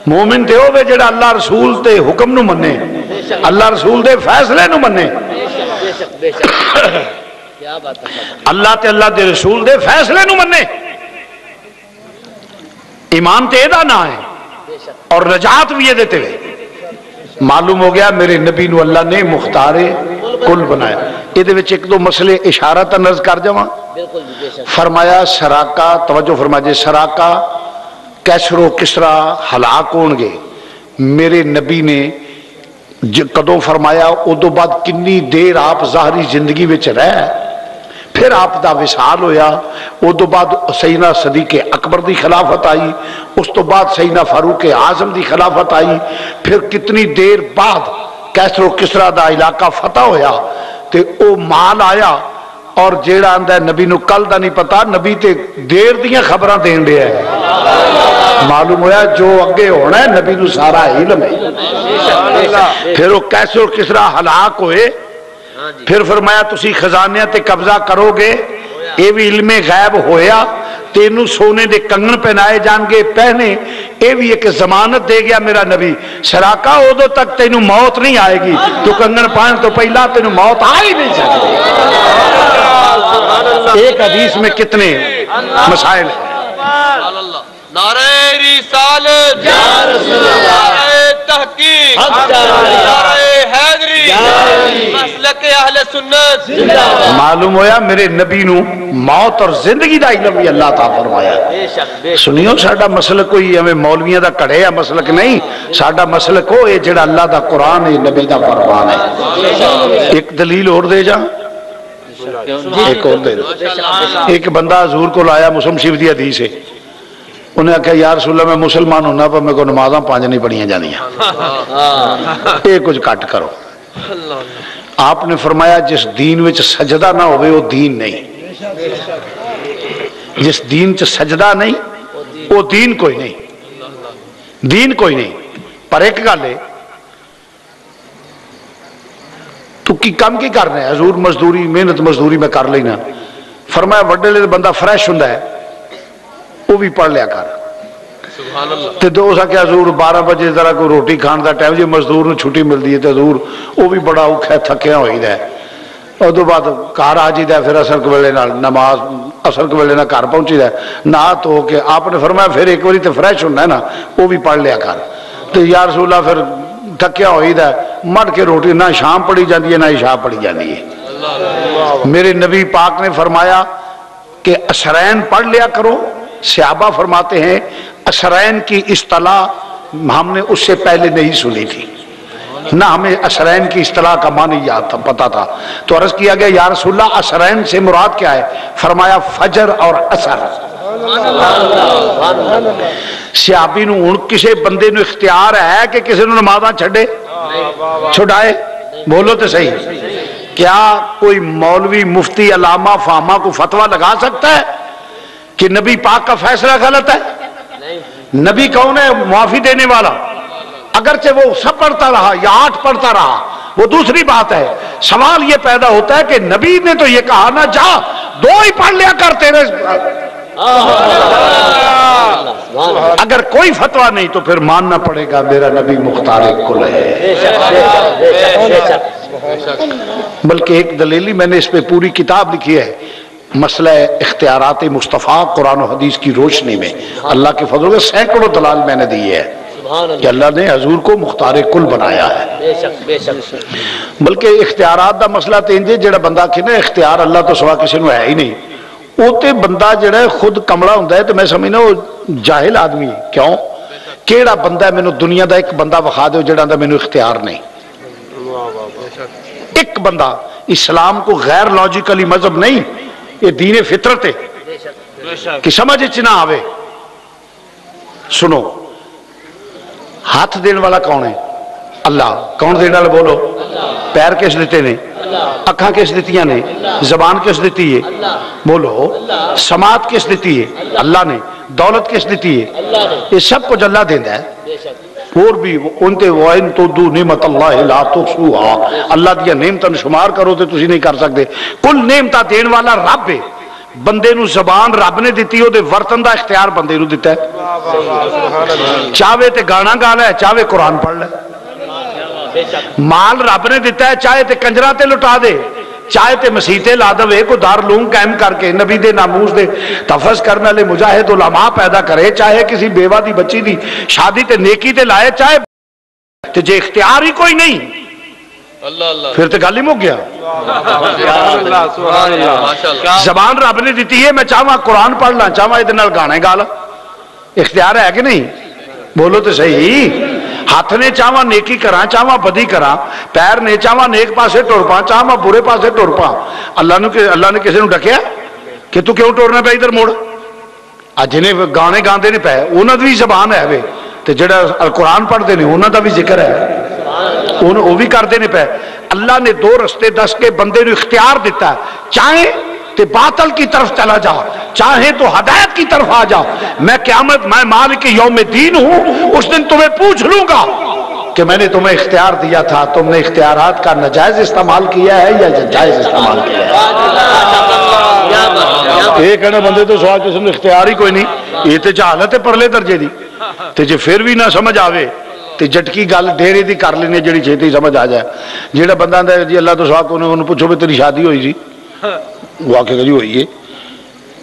مومن تے ہوے جڑا اللہ رسول تے حکم نو منے، اللہ رسول دے فیصلے نو منے، اللہ تے اللہ دے رسول دے فیصلے نو منے، ایمان تے دا نہ ہے، اور نجات بھی یہ دیتے ہوئے معلوم ہو گیا میرے نبی نو اللہ نے مختار کل بنایا۔ یہ دے وچ ایک دو مسئلے اشارتاً عرض کر جاواں۔ فرمایا سراقہ، توجہ فرما جے، سراقہ کیسر و کسرا ہلاک ہون گے، میرے نبی نے کدوں فرمایا، ادو بعد کنی دیر آپ ظاہری زندگی وچ رہ، پھر آپ دا وصال ہویا، ادو بعد سیدنا صدیق اکبر دی خلافت آئی، اس تو بعد سیدنا فاروق اعظم دی خلافت آئی، پھر کتنی دیر بعد کیسر و کسرا دا علاقہ فتح ہویا، تے او مال آیا، اور جیڑا آندہ ہے نبی نو کل دا نہیں پتا، نبی تے دیر دیاں خبراں دین دیا ہے، معلوم ہویا جو اگے ہونا ہے نبی نو سارا علم ہے۔ پھر وہ کیسر و کسرا ہلاک ہوئے، پھر فرمایا تسی خزانیاں تے قبضہ کرو گے، اے بھی علم غیب ہویا، تینوں سونے دے کنگن پہنائے جان گے، پہنے، اے بھی ایک ضمانت دے گیا میرا نبی، سراقہ ادو تک تینوں موت نہیں آئے گی، تو کنگن پہن تو پہلا تینوں موت آ ہی نہیں سکتی۔ ایک حدیث میں کتنے مسائل ہیں۔ نعرہ رسالت نعرہ تحقیق نعرہ حیدری مسلک اہل سنت معلوم ہویا میرے نبی نو موت اور زندگی دا علم بھی اللہ تعالیٰ فرمایا. سنیو ساڈا مسلک کوئی ہمیں مولویاں دا کڑے ہے مسلک نہیں. ساڈا مسلک ہو یہ جڑا اللہ دا قرآن ہے نبی دا فرمان ہے. ایک دلیل اور دے جا ایک اور دے. ایک بندہ حضور کو لایا مسلم شریف دی حدیث ہے. انہیں کہا یا رسول اللہ میں مسلمان ہونا پر میرے کو نمازاں 5 نہیں پڑھیاں جانیاں یہ کچھ کٹ کرو. آپ نے فرمایا جس دین وچ سجدہ نہ ہوئے وہ دین نہیں. جس دین چ سجدہ نہیں وہ دین کوئی نہیں. دین کوئی نہیں. پر ایک گل ہے تو کی کم کی کر رہے ہیں حضور مزدوری محنت مزدوری میں کر لینا. فرمایا وڈے لے بندہ فریش ہوندا ہے وہ بھی پڑھ لیا کر. تے دو سا کہ حضور 12 بجے ذرا کوئی روٹی کھان دا ٹائم جی مزدور نو چھٹی ملتی ہے تے حضور وہ بھی بڑا اوکھا تھکیا ہوئی ہے. اور تو بعد گھر آ جی پھر اثر ویلے نماز اثر ویلے نہ گھر پہنچی ہے نہ تو کہ آپ نے فرمایا پھر ایک باری تو فریش ہونا ہے نا وہ بھی پڑھ لیا کر. تو یا رسول اللہ پھر تھکیا ہوئی ہے مٹ کے روٹی نہ شام پڑھی جاتی ہے نہ عشاء پڑھی جاتی ہے. میرے نبی پاک نے فرمایا کہ اشرین پڑھ لیا کرو. صحابہ فرماتے ہیں اشرین کی اصطلاح ہم نے اس سے پہلے نہیں سنی تھی نہ ہمیں اشرین کی اصطلاح کا معنی یاد تھا پتا تھا. تو عرض کیا گیا یا رسول اللہ اشرین سے مراد کیا ہے؟ فرمایا فجر اور عصر. صحابی نو ہن کسے بندے نو اختیار ہے کہ کسی نو نمازاں چھڈے چھڈائے؟ بولو تو صحیح. کیا کوئی مولوی مفتی علامہ فاہمہ کو فتویٰ لگا سکتا ہے کہ نبی پاک کا فیصلہ غلط ہے؟ نبی کون ہے؟ معافی دینے والا. اگرچہ وہ سب پڑھتا رہا یا 8 پڑھتا رہا وہ دوسری بات ہے. سوال یہ پیدا ہوتا ہے کہ نبی نے تو یہ کہا نا جا 2 ہی پڑھ لیا کر تیرے. اگر کوئی فتویٰ نہیں تو پھر ماننا پڑے گا میرا نبی مختار کل ہے. بلکہ ایک دلیلی میں نے اس پہ پوری کتاب لکھی ہے مسئلہ اختیارات مصطفیٰ قرآن و حدیث کی روشنی میں. اللہ کے فضل سے سینکڑوں دلال میں نے دی ہے کہ اللہ نے حضور کو مختار کل بنایا ہے. بلکہ اختیارات دا مسئلہ تینجے جڑا بندہ کہ نا اختیار اللہ تو سوا کسی نے ہے ہی نہیں وہ تے بندہ جڑا خود کمڑا ہوتا ہے تو میں سمجھنا وہ جاہل آدمی ہے. کیوں؟ کیڑا بندہ ہے مینوں دنیا دا ایک بندہ وکھا دو جڑا دا مینوں اختیار نہیں. ایک بندہ اسلام کو غیر لاجیکلی مذہب نہیں یہ دین فطرت ہے کہ سمجھ نہ آوے. سنو ہاتھ دین والا کون ہے؟ اللہ. کون دین والا بولو؟ پیر کس دیتے نے؟ اکھاں کس دیتیاں نے؟ زبان کس دیتی ہے؟ بولو. سماعت کس دیتی ہے؟ اللہ نے. دولت کس دیتی ہے؟ یہ سب کچھ اللہ دیندہ ہے. اور بھی انتے وَإِن تُعُدُّوا نِعْمَتَ اللَّهِ لَا تُحْصُوهَا. اللہ دیا نعمتاں شمار کرو تے تسی نہیں کر سکتے. کل نعمتاں دین والا رب ہے. بندے نو زبان رب نے دیتی ہو دے ورتن دا اختیار بندے نو دیتا ہے. چاہے تے گانا گانا ہے چاہے قرآن پڑھ لے. مال رب نے دیتا ہے چاہے تے کنجرا تے لٹا دے چاہے تے مسیتے لا دے کو دارالعلوم قائم کر کے نبی دے ناموس دے تحفظ کرنے لے مجاہد علماء پیدا کرے چاہے کسی بیوہ دی بچی دی شادی تے نیکی تے لائے چاہے تے جے اختیار ہی کوئی نہیں پھر تے گل ہی مک گیا. زبان رب نے دیتی ہے میں چاہواں قرآن پڑھ لاں چاہواں ادھر نال گانے گا لاں اختیار ہے کہ نہیں؟ بولو تو صحیح. ہاتھ نے چاہواں نیکی کراں چاہواں بدی کراں پیر نے چاہواں نیک پاسے ٹر پاں چاہواں برے پاسے ٹر پاں. اللہ نے کسی نو ڈکیا کہ تو کیوں ٹورنا پہ ادھر موڑ؟ جنہیں گانے گاندے نہیں پے انہاں دی زبان ہے وے تے جڑا قرآن پڑھتے ہیں انہاں دا بھی ذکر ہے وہ بھی کرتے نہیں پے. اللہ نے 2 رستے دس کے بندے نو اختیار دیتا ہے چاہے تے باطل کی طرف چلا جا چاہے تو ہدایت کی طرف آ جا. میں قیامت میں مالک یوم الدین ہوں اس دن تمہیں پوچھ لوں گا کہ میں نے تمہیں اختیار دیا تھا تم نے اختیارات کا ناجائز استعمال کیا ہے یا جائز استعمال کیا ہے. یہ کہنا بندے تو سوال جس نے اختیار ہی کوئی نہیں یہ تو جہالت ہے پرلے درجے دی. تے جے پھر بھی نہ سمجھ آوے تے جٹکی گل ڈیرے دی کر لینے جڑی چھیتی سمجھ آ جائے. جیڑا بندہ آندا جی اللہ تو سوا کو انہوں پوچھو بھی تیری شادی ہوئی سی وہ آ کے جی ہوئی ہے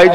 IG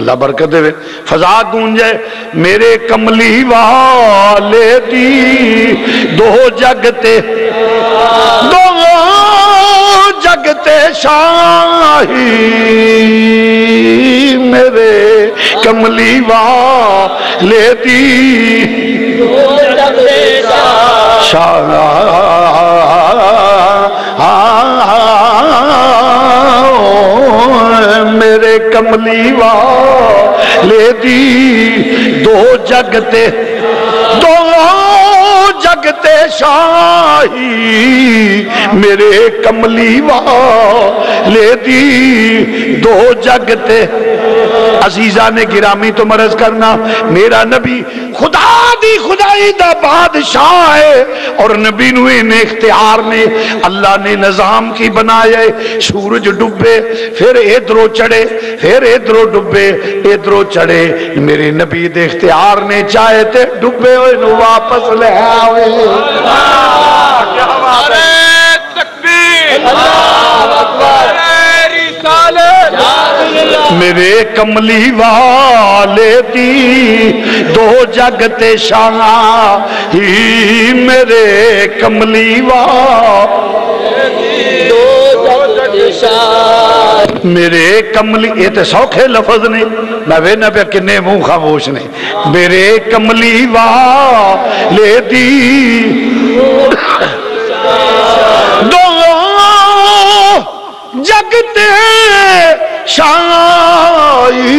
اللہ برکت دے فضا گونجے میرے کملی والے دی دو جگتے شاہی میرے کملی والے دی میرے کملی والے دی دو جگتے شاہی میرے کملی والے دی دو جگتے عزیزان گرامی تو مرض کرنا میرا نبی خدا دی خدائی دا بادشاہ ہے اور نبی نوے نے اختیار نے اللہ نے نظام کی بنایا سورج ڈبے پھر ادھروں چڑھے پھر ادھروں ڈبے ادھروں چڑھے میرے نبی دے اختیار نے چاہے تے ڈبے ہوئے نو واپس لے آوے میرے کملی والے دی دو جگتے شاہی میرے کملی میرے کملی یہ تو سوکھے لفظ نے میں وینا پہ کنے منہ خاموش نے میرے کملی والے دی دو جگتے شاہی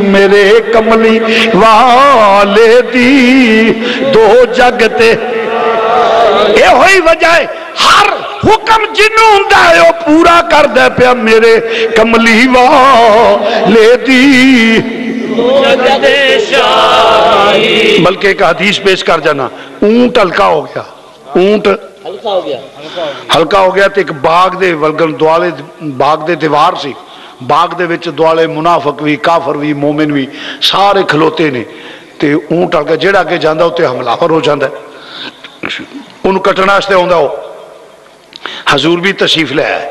میرے کملی والے دی دو جگتے یہ ہوئی وجہ ہے ہر حکم جنوں ہوندا ہے وہ پورا کر دے پیا میرے کملی والے دی بلکہ ایک حدیث پیش کر جانا اونٹ ہلکا ہو گیا اونٹ ہلکا ہو گیا تو ایک باغ دے ولگن دوالے باغ دے دیوار سی باغ دے وچ دوالے منافق بھی کافر بھی مومن بھی سارے کھلوتے نے تے اونٹ ہلکا جیڑا کے جاندہ ہوتے حملہ پر ہو جاندہ ہے ان کٹنا استے ہوندہ ہو حضور بھی تشریف لے آئے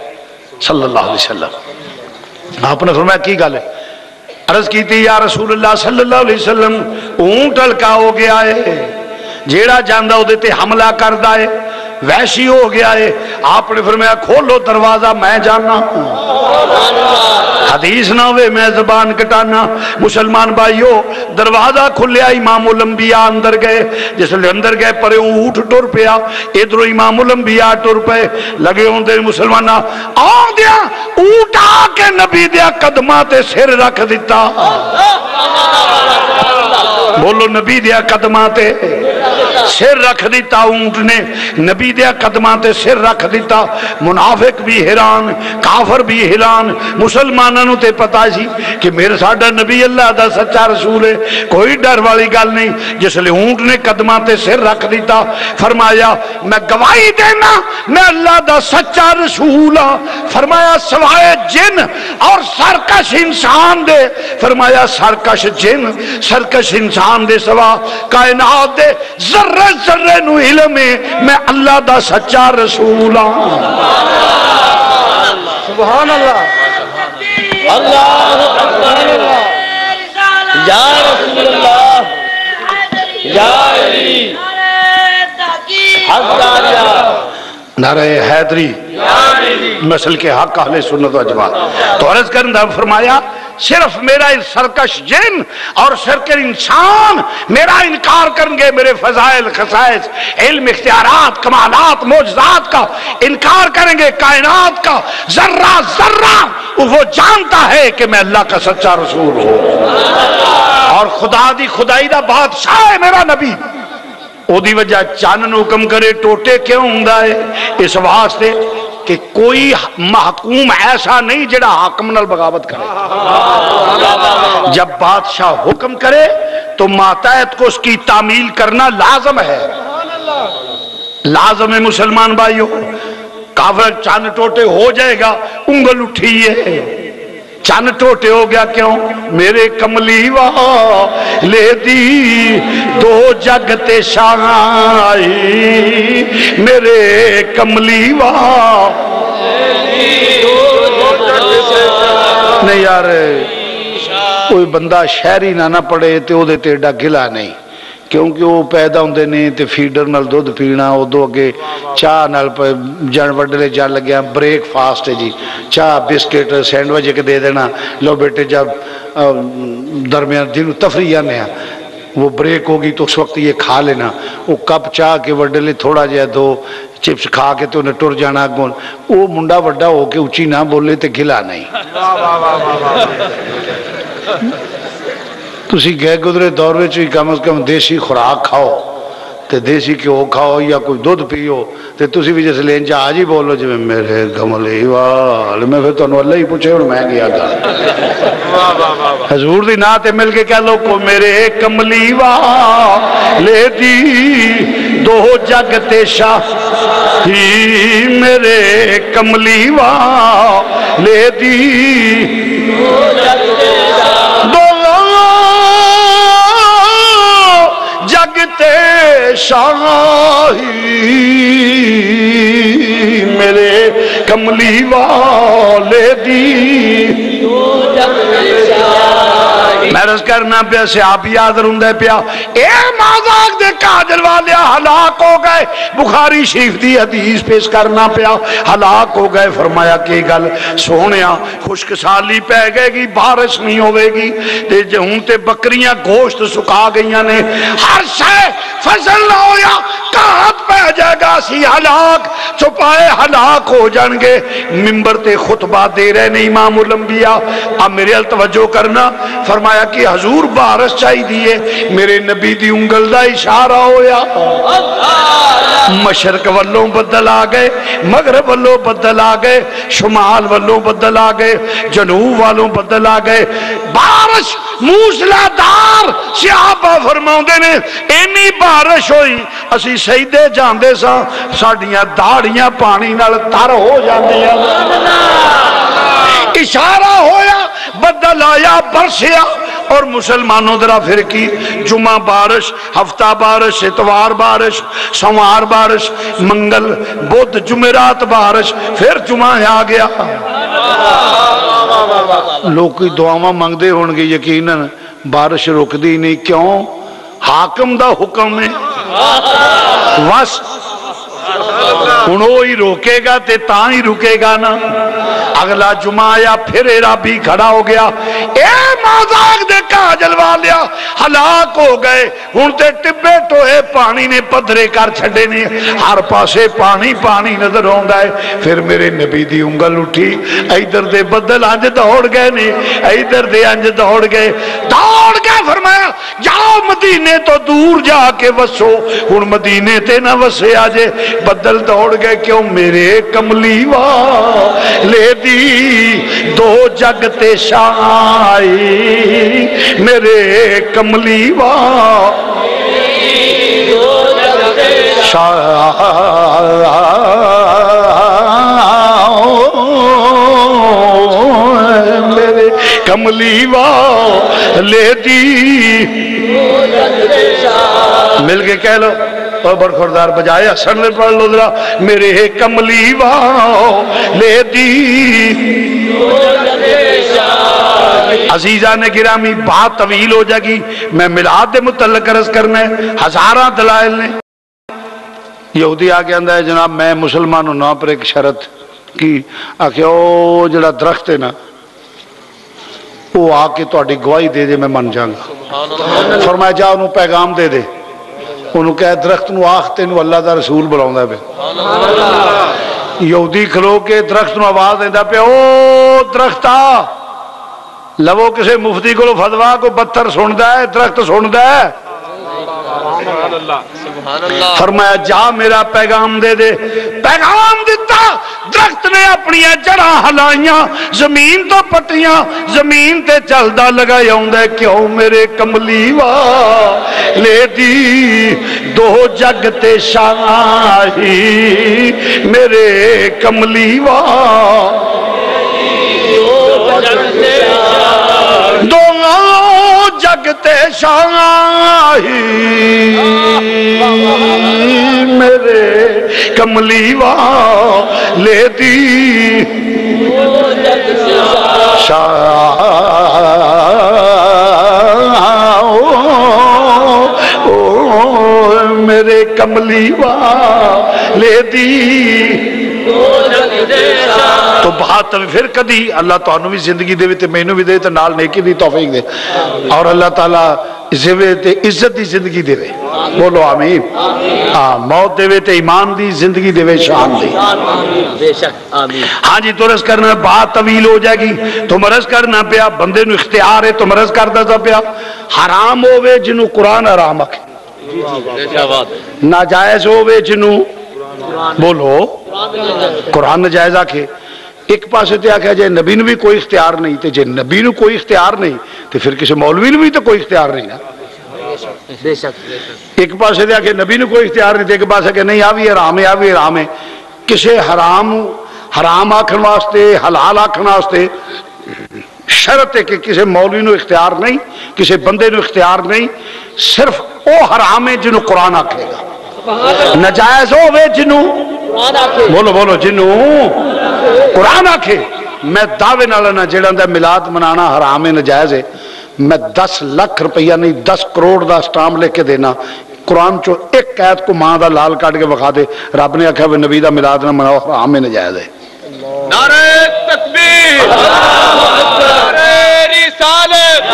صلی اللہ علیہ وسلم آپ نے فرمایا کی گل ہے عرض کی تھی یا رسول اللہ صلی اللہ علیہ وسلم اونٹ ہلکا ہو گیا ہے جیڑا جاندہ ہو دیتے حملہ کردہ ہے ویشی ہو گیا ہے آپ نے فرمایا کھولو دروازہ میں جانا حدیث نہ ہوئے میں زبان کٹانا مسلمان بھائیو دروازہ کھلیا امام الانبیاء اندر گئے جس لئے اندر گئے پرے اونٹ ٹر پیا ادھر امام الانبیاء ٹر پے لگے ہوں دے مسلمان آن دیا اونٹ آکے نبی دیا قدماتے سر رکھ دیتا بولو نبی دیا قدماتے سر رکھ دیتا اونٹ نے نبی دیا قدماتے سر رکھ دیتا منافق بھی حیران کافر بھی حیران مسلمانوں تے پتا سی کہ میرے ساڈا نبی اللہ دا سچا رسول ہے کوئی ڈر والی گل نہیں جس لئے اونٹ نے قدماتے سر رکھ دیتا فرمایا میں گواہی دینا میں اللہ دا سچا رسول ہوں فرمایا سوائے جن اور سرکش انسان دے فرمایا سرکش جن سرکش انسان دے سوا کائنات دے ذرے ذرے نو علم ہے میں اللہ دا سچا رسول ہوں سبحان اللہ اللہ یا رسول اللہ یا علی حق داریا نعرہ حیدری مسل کے حق اہل سنت و جماعت تو عرض کرنا فرمایا صرف میرا سرکش جن اور سرکش انسان میرا انکار کریں گے میرے فضائل خصائص علم اختیارات کمالات معجزات کا انکار کریں گے کائنات کا ذرہ ذرہ وہ جانتا ہے کہ میں اللہ کا سچا رسول ہوں اور خدا دی خدائی دا بادشاہ ہے میرا نبی او دی وجہ چانن حکم کرے ٹوٹے کیوں ہوندا ہے اس واسطے کہ کوئی محکوم ایسا نہیں جڑا حاکم نال بغاوت کرے جب بادشاہ حکم کرے تو ماتحت کو اس کی تعمیل کرنا لازم ہے لازم ہے مسلمان بھائیو کافر چاند ٹوٹے ہو جائے گا انگل اٹھیے چاند ٹوٹے ہو گیا کیوں میرے کملی والے دی دو جگتے شاہی میرے کملی والے دی دو جگتے نہیں یار کوئی بندہ شہری نہ پڑے تو وہ ایڈا گلا نہیں کیونکہ وہ پیدا ہوندے نے تے فیڈر نال دودھ پینا ادو اگے چاہ نال جان وڈلے جان لگیا بریک فاسٹ ہے جی چاہ بسکٹ سینڈوچ کے دے دینا لو بیٹے جب درمیان دن تفریح آنے ہیں وہ بریک ہوگی تو اس وقت یہ کھا لینا وہ کپ چاہ کے وڈلے تھوڑا جہا دو چپس کھا کے تو انہیں ٹر جانا گون وہ منڈا وڈا ہو کے اچھی نہ بولے تے گلا نہیں تسی گئے گزرے دور میں چوئی کم از کم دیسی خوراک کھاؤ تے دیسی کیوں کھاؤ یا کوئی دودھ پیو تے تسی بھی جیسے لین جا آج ہی بولو جو میرے کملی وال میں پھر تو انہوں اللہ ہی پوچھے اور میں گیا گا حضور دی ناتے مل کے کہہ لو کو میرے کملی والے دی دو جگتے شاہی میرے کملی والے دی دو جگتے شاہی میرے کملی والے دی میں رس کرنا پیا سیاب یاد رندے پیا اے مازاق دے کاجل والیا ہلاک ہو گئے بخاری شریف دی حدیث پیش کرنا پیا ہلاک ہو گئے فرمایا کہ گل سونیا خشک سالی پہ گئے گی بارش نہیں ہوئے گی تے جہوں تے بکریاں گوشت سکا گئیاں نے ہر شے فصل نہ ہویا کہت پہ جائے گا سی ہلاک چھپائے ہلاک ہو جانگے ممبر تے خطبہ دے رہے نے امام الانبیاء اب میرے التوجہ کرنا فرمایا کہ حضور بارش چاہی دیئے میرے نبی دی انگل دا اشارہ ہویا مشرق والوں بدل آگئے مغرب والوں بدل آگئے شمال والوں بدل آگئے جنوب والوں بدل آگئے بارش موسلا دار صحابہ فرماؤں دے نے اینی بارش ہوئی اسی سیدے جاندے ساں ساڑیاں داڑیاں پانی نال تر ہو جاندیاں اشارہ ہویا بدل آیا برسیا اور مسلمانوں درہ پھر کی جمعہ بارش ہفتہ بارش اتوار بارش سوار بارش منگل بدھ جمعرات بارش پھر جمعہ آ گیا لوگ کی دعاواں مانگ دے ہونگے یقیناً بارش رک دی نہیں کیوں حاکم دا حکم ہے وس انہوں ہی روکے گا تے تاں ہی رکے گا نا اگلا جمعہ آیا پھر عرابی کھڑا ہو گیا اے مازاق دے کاجل والیا ہلاک ہو گئے ہون تے ٹبے ٹوئے پانی نے پدھرے کر چھڑے نے ہر پاسے پانی پانی نظر ہوندہ ہے پھر میرے نبی دی انگل اٹھی ایدر دے بدل انج دوڑ گئے نے ایدر دے انج دوڑ گئے فرمایا جاؤ مدینے تو دور جا کے وسو ہون مدینے تے نہ وسے آجے بدل دوڑ گئے کیوں میرے کملی والے دی دو جگتے شاہی میرے کملی والے دو جگتے شاہی میرے کملی والے دی مل کے کہہ لو اور برخوردار بجائے حسن نے پڑھ لو ذرا میرے کملی والے دی عزیزان گرامی بات طویل ہو جائے گی میں میلاد دے متعلق عرض کرنا ہے ہزاراں دلائل نے یہودی آگے اندہ ہے جناب میں مسلمان ہوں نا پر ایک شرط کی آکے او جڑا درخت ہے نا وہ آکے تو اڈی گواہی دے دے میں من جاؤں فرمایا جا انہوں پیغام دے دے انہوں کہے درخت نو آختے نو اللہ دا رسول بلاؤں دا پہ یہودی کھلو کے درخت نو آواز دیندہ پہ او درختہ لو کسے مفتی کو فتوا کو بتر سندہ ہے درخت سندہ ہے فرمایا جا میرا پیغام دے دے پیغام دیتا درخت نے اپنی جڑاں ہلائیاں زمین تو پٹیاں زمین تے چلدا لگا یاؤندے کیوں میرے کملی والے دی دو جگ تے شاہی میرے کملی دو جگتے شاہی میرے کملی والے دی میرے کملی والے دی تو بات پھر کدی اللہ تعالیٰ بھی زندگی دے تے مینوں بھی دے تے نال نیکی دی توفیق دے اور اللہ تعالیٰ زیوے تے عزت دی زندگی دے وے بولو آمین موت دے وے تے ایمان دی زندگی دے وے شان دی بے شک آمین ہاں جی تو رس کرنا بات طویل ہو جائے گی تو مرض کرنا پیا بندے نو اختیار ہے تو مرض کردا سا پیا حرام ہووے جنوں قرآن حرام آکھے ناجائز ہووے جنوں بولو قرآن نجائز آکھے ایک پاسے تے آکھا جائے نبی نو بھی کوئی اختیار نہیں تے جے نبی نو کوئی اختیار نہیں تے پھر کسی مولوی نو بھی تو کوئی اختیار نہیں نا بے شک ایک پاسے تے آکھے نبی نو کوئی اختیار نہیں تے ایک پاسے کہ نہیں آ بھی حرام ہے آ بھی حرام ہے کسی حرام آکھن واسطے حلال آکھن واسطے شرط ہے کہ کسی مولوی نو اختیار نہیں کسی بندے نو اختیار نہیں صرف او حرام ہے جنوں قرآن آکھے گا نجائز ہووے جنوں بولو بولو جنوں قرآن آکھے میں دعوے نال نہ جڑا دا میلاد منانا حرام ہے نجائز ہے میں 10 لاکھ روپیہ نہیں 10 کروڑ دا اسٹامپ لے کے دینا قرآن چو ایک آیت کو ماں دا لال کاٹ کے بخا دے رب نے آکھا نبی دا میلاد نہ مناؤ حرام ہے نجائز ہے نعرہ تکبیر نعرہ رسالت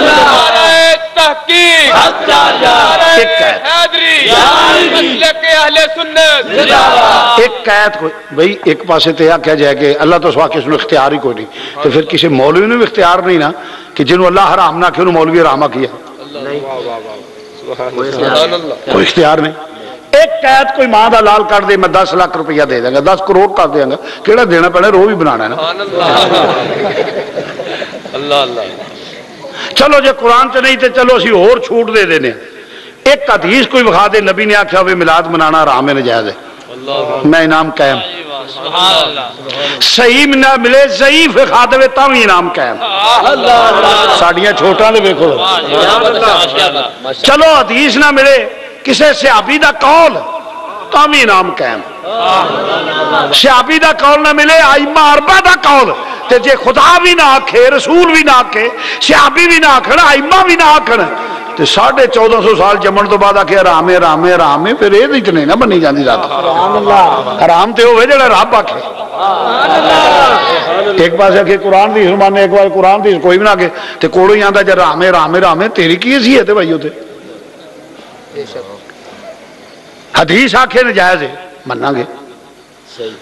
نعرہ تحقیق نعرہ حیدری مسلک اہل سنت ایک آیت کو بھئی ایک پاسے تے کیا جائے کہ اللہ تو سوا کسی نے اختیار ہی کوئی نہیں تو پھر کسی مولوی نے بھی اختیار نہیں نا کہ جنہوں اللہ حرام نہ کیوں مولوی حرام کیا کوئی اختیار نہیں ایک آیت کوئی ماں دا لال کر دے میں 10 لاکھ روپیہ دے دیں گا 10 کروڑ کر دیں گا کیڑا دینا پڑے رو بھی بنانا ہے نا اللہ اللہ چلو جے قرآن چ نہیں تے چلو اسی اور چھوٹ دے دینے ایک حدیث کوئی بخا دے نبی نے آکھیا ہوئے میلاد منانا حرام ہے نجائز ہے میں انعام قائم صحیح نہ ملے ضعیف کھا دے تاں بھی انعام قائم ساڈیاں چھوٹاں دے ویکھو چلو حدیث نہ ملے کسے صحابی دا قول تاں بھی انعام قائم صحابی دا قول نہ ملے ائمہ اربعہ دا قول تے جے خدا بھی نہ آکھے رسول بھی نہ آکھے صحابی بھی نہ آکھن ائمہ بھی نہ آکھن تے 1450 سال جمن تو بعد آکھے حرام ہے حرام ہے حرام ہے پھر یہ نہیں نہ بنی جاندی ذات حرام تے ہوئے جڑا رب آکھے ایک پاس آکھے قرآن دی فرمانے ایک بار قرآن دی کوئی بھی نہ آکھے تے کوڑو ہی آندا جے حرام ہے حرام ہے حرام ہے تیری کی حیثیت ہے بھائی ہوتے حدیث آکھے نجائز ہے مننا گے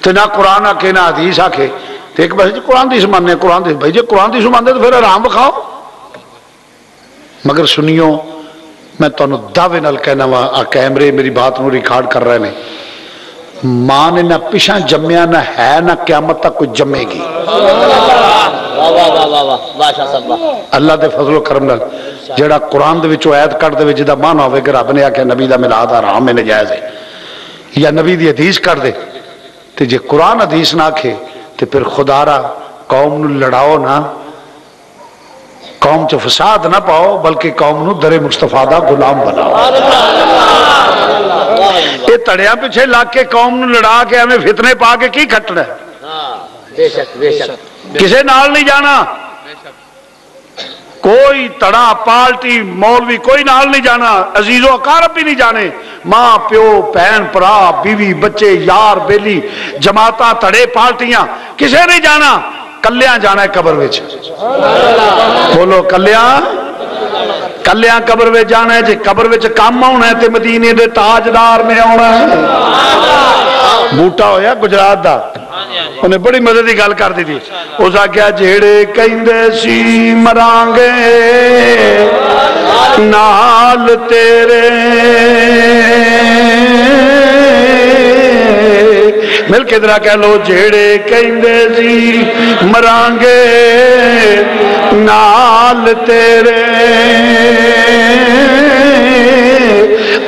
تے نہ قرآن آکھے نہ حدیث آکھے تے ایک پاس قرآن دی سمانے قرآن دی بھائی جے قرآن دی سمانے تو پھر حرام بکھاؤ مگر سنیو میں تانوں دعوے نال کہنا وا کیمرے میری بات نو ریکارڈ کر رہے ہیں ماں نے نہ پیچھا جمیا نہ ہے نہ قیامت تک کوئی جمے گی اللہ دے فضل و کرم نال جڑا قرآن دے وچوں آیت کٹ دے جدا معنی ہوے کہ رب نے آکھیا نبی دا میلاد حرام ہے نجائز ہے یا نبی دی حدیث کر دے تے جے قرآن حدیث نہ آکھے تے پھر خدا را قوم نو لڑاؤ نہ قوم چ فساد نہ پاؤ بلکہ قوم نو در مصطفیٰ دا غلام بناؤ یہ تڑیا پیچھے لاگ کے قوم نو لڑا کے ہمیں فتنے پا کے کی کھٹنا ہے کسے نال نہیں جانا کوئی تڑا پالٹی مولوی کوئی نال نہیں جانا عزیز و اقارب بھی نہیں جانے ماں پیو بہن پرا بیوی بچے یار بیلی جماعتاں تڑے پالٹیاں کسے نہیں جانا کلیاں جانا ہے قبر وچ بولو کلیاں قبر وچ جانا ہے جے قبر وچ کام آنا ہے تے مدینے دے تاجدار میں آنا ہے بوٹا ہویا گجرات دا انہیں بڑی مدد کی گل کر دی تھی اس آگیا جیڑے کہندے سی مرانگے نال تیرے مل کے ادھر کہہ لو جیڑے کہندے سی مرانگے نال تیرے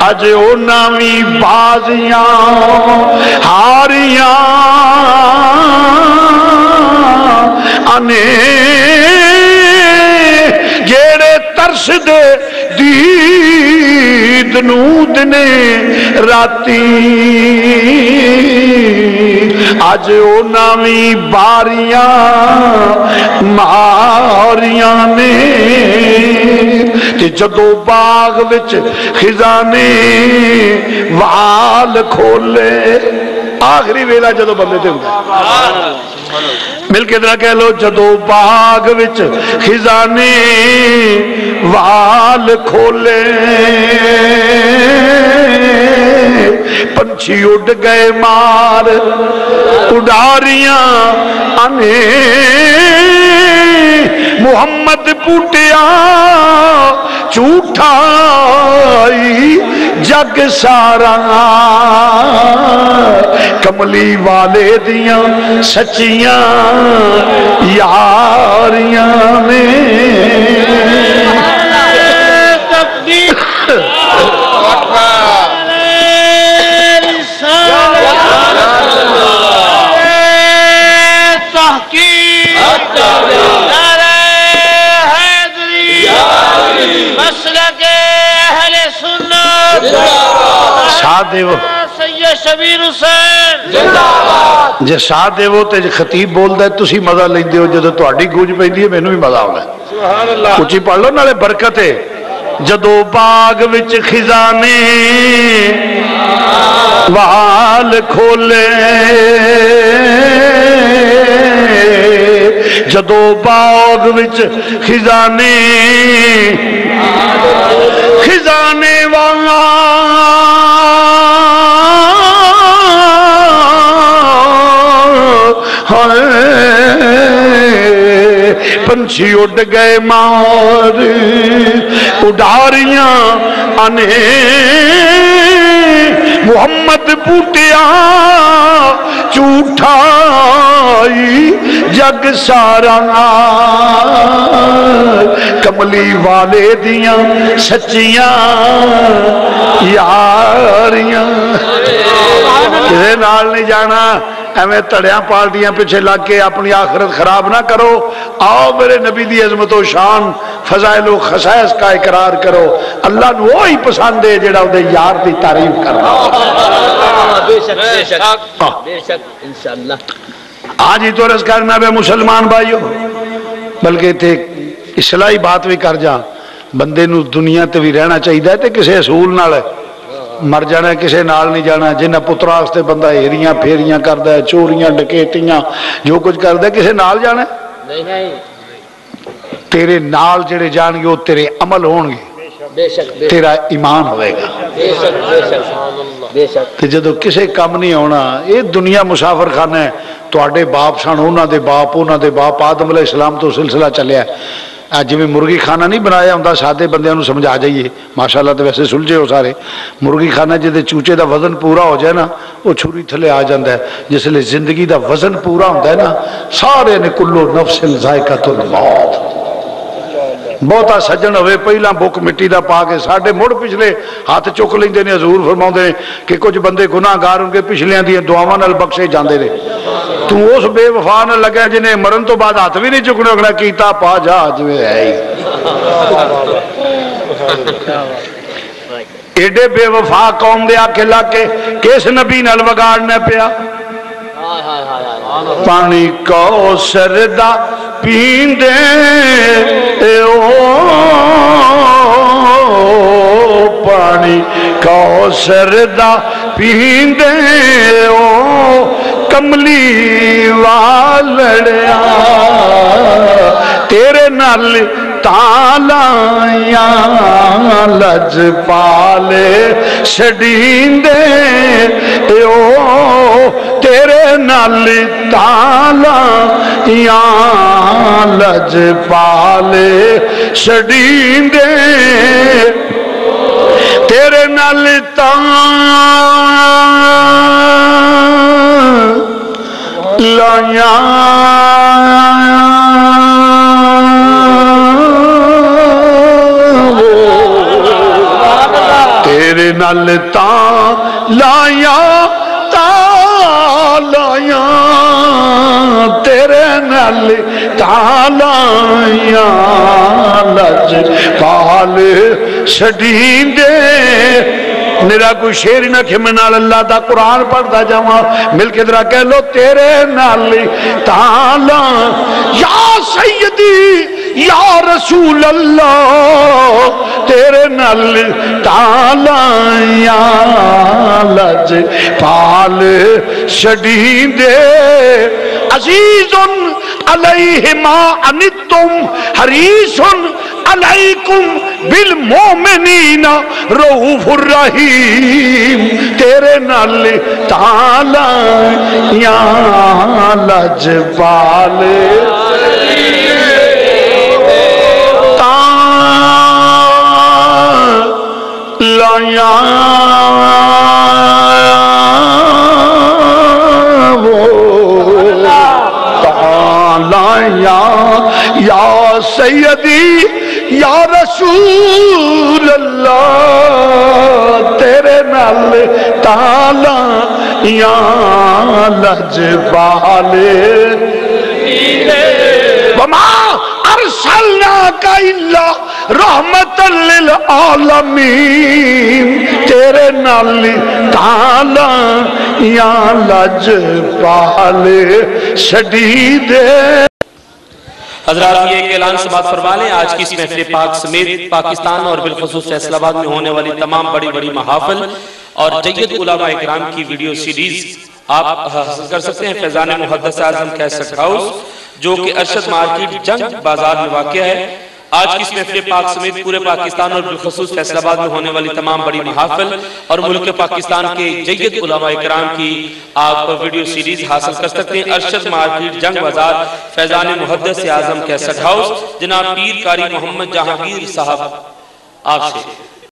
اج اونا وی بازیاں ہاریاں انے جیڑے ترس دے دید نو دنے راتی اج انہاں وی باریاں ماریاں نے تے جدو باغ وچ خزانے وال کھولے آخری ویلا جدو بندے تے ہوندا مل کے ذرا کہہ لو جدو باغ وچ خزانے وال کھولے پنچھی اڑ گئے مار اڈاریاں انے محمد پوٹیا جھوٹائی جگ سارا کملی والے دیاں سچیاں یاریاں نے ساتھ دے وہ سید شبیر حسین جے ساتھ دے وہ تے خطیب بولدا ہے تسی مزہ لیندے ہو جدوں تہاڈی گونج پیندی ہے مینوں بھی مزہ آوندا ہے سبحان اللہ اونچی پڑھ لو نالے برکت ہے جدوں باغ وچ خزانے وال کھولے جدوں باغ وچ خزانے پنچھی اڑ گئے مار اڈاریاں انے محمد پوٹیا جھوٹائی جگ سارا کملی والے دیاں سچیاں یاریاں کسے نال نہیں جانا ایویں تڑیاں پارٹیاں پیچھے لگ کے اپنی آخرت خراب نہ کرو آؤ میرے نبی دی عظمت و شان فضائل و خصائص کا اقرار کرو اللہ نو وہی پسند ہے جڑا اودے یار دی تعریف کرنا بے شک بے شک بے شک انشاءاللہ آج ہی تو رس کرنا بے مسلمان بھائیو بلکہ تے اصلاحی بات بھی کر جا بندے نو دنیا تے بھی رہنا چاہیے تے کسے اصول نال مر جانا ہے کسے نال نہیں جانا جنہ پترا واسطے بندہ ہیریاں پھیریاں کردا ہے چوریاں ڈکیتیاں جو کچھ کردا ہے کسے نال جانا ہے نہیں تیرے نال جڑے جان گے وہ تیرے عمل ہون گے بے شک تیرا ایمان ہوئے گا بے شک بے شک بے شک کہ جدو کسے کم نہیں ہونا یہ دنیا مسافر خانہ ہے تواڈے باپ سن انہاں دے باپ آدم علیہ السلام تو سلسلہ چلیا ہے جی میں مرغی خانہ نہیں بنایا ہوں سادے بندیاں نو سمجھا جائیے ماشاءاللہ تو ویسے سلجھے ہو سارے مرغی خانہ جدے چوچے دا وزن پورا ہو جائے نا وہ چھری تھلے آ جاندہ ہے جس لئے زندگی دا وزن پورا ہوتا ہے نا سارے نے کلو نفس ذائقۃ الموت بہتا سجن ہوئے پہلا بک مٹی دا پا کے ساڑھے مڑ پچھلے ہاتھ چک لیندے نے حضور فرماؤں دے کہ کچھ بندے گناہ گار ان کے پچھلیاں دیئے دعاواں نال بخشے جاندے رہے تو اس بے وفا نہ لگا جنہیں مرن تو بعد ہاتھ بھی نہیں چکنے اگلا کیتا پا جا جوے ہے ایڈے بے وفا قوم دے آکے لاکے کس نبی نال وگاڑنے پیا پانی کوثر دا پیندے پانی کوثر دا پیندے کملی والڑیا تیرے نال تالیاں لج پالے چھڑیندے تیرے نال تالیاں لج پالے چھڑیندے تیرے نال تالیاں تیرے نال تالیاں تیرے نال تالیاں لج پال چھڑیندے میرا کوئی شیر نہ کہ میں نال اللہ دا قرآن پڑھتا جاواں مل کے ذرا کہہ لو تیرے نال تالا یا سیدی یا رسول اللہ تیرے نال تالا یا لج پال شڈین دے عزیز علیہ ما انتم حریص علیکم بالمومنین رؤوف الرحیم تیرے نال تالا یا لجپال تالا یا یا سیدی یا رسول اللہ تیرے نال تالا یا لجپال وما ارسلناک الا رحمت للعالمین تیرے نال تالا یا لجپال شدید حضرات یہ ایک اعلان سماعت فرما لیں آج کی اس محفل پاک سمیت پاکستان اور بالخصوص فیصل آباد میں ہونے والی تمام بڑی بڑی محافل اور جید علماء اکرام کی ویڈیو سیریز آپ حاصل کر سکتے ہیں فیضان محدث اعظم کیسٹ ہاؤس جو کہ ارشد مارکیٹ جنگ بازار میں واقع ہے آج کی اس محفل پاک سمیت پورے پاکستان اور بالخصوص فیصل آباد میں ہونے والی تمام بڑی محافل اور ملک پاکستان کے جید علماء اکرام کی آپ ویڈیو سیریز حاصل کر سکتے ہیں ارشد مارکیٹ جنگ بازار فیضان محدث اعظم کیسٹ ہاؤس جناب پیر قاری محمد جہانگیر صاحب آپ سے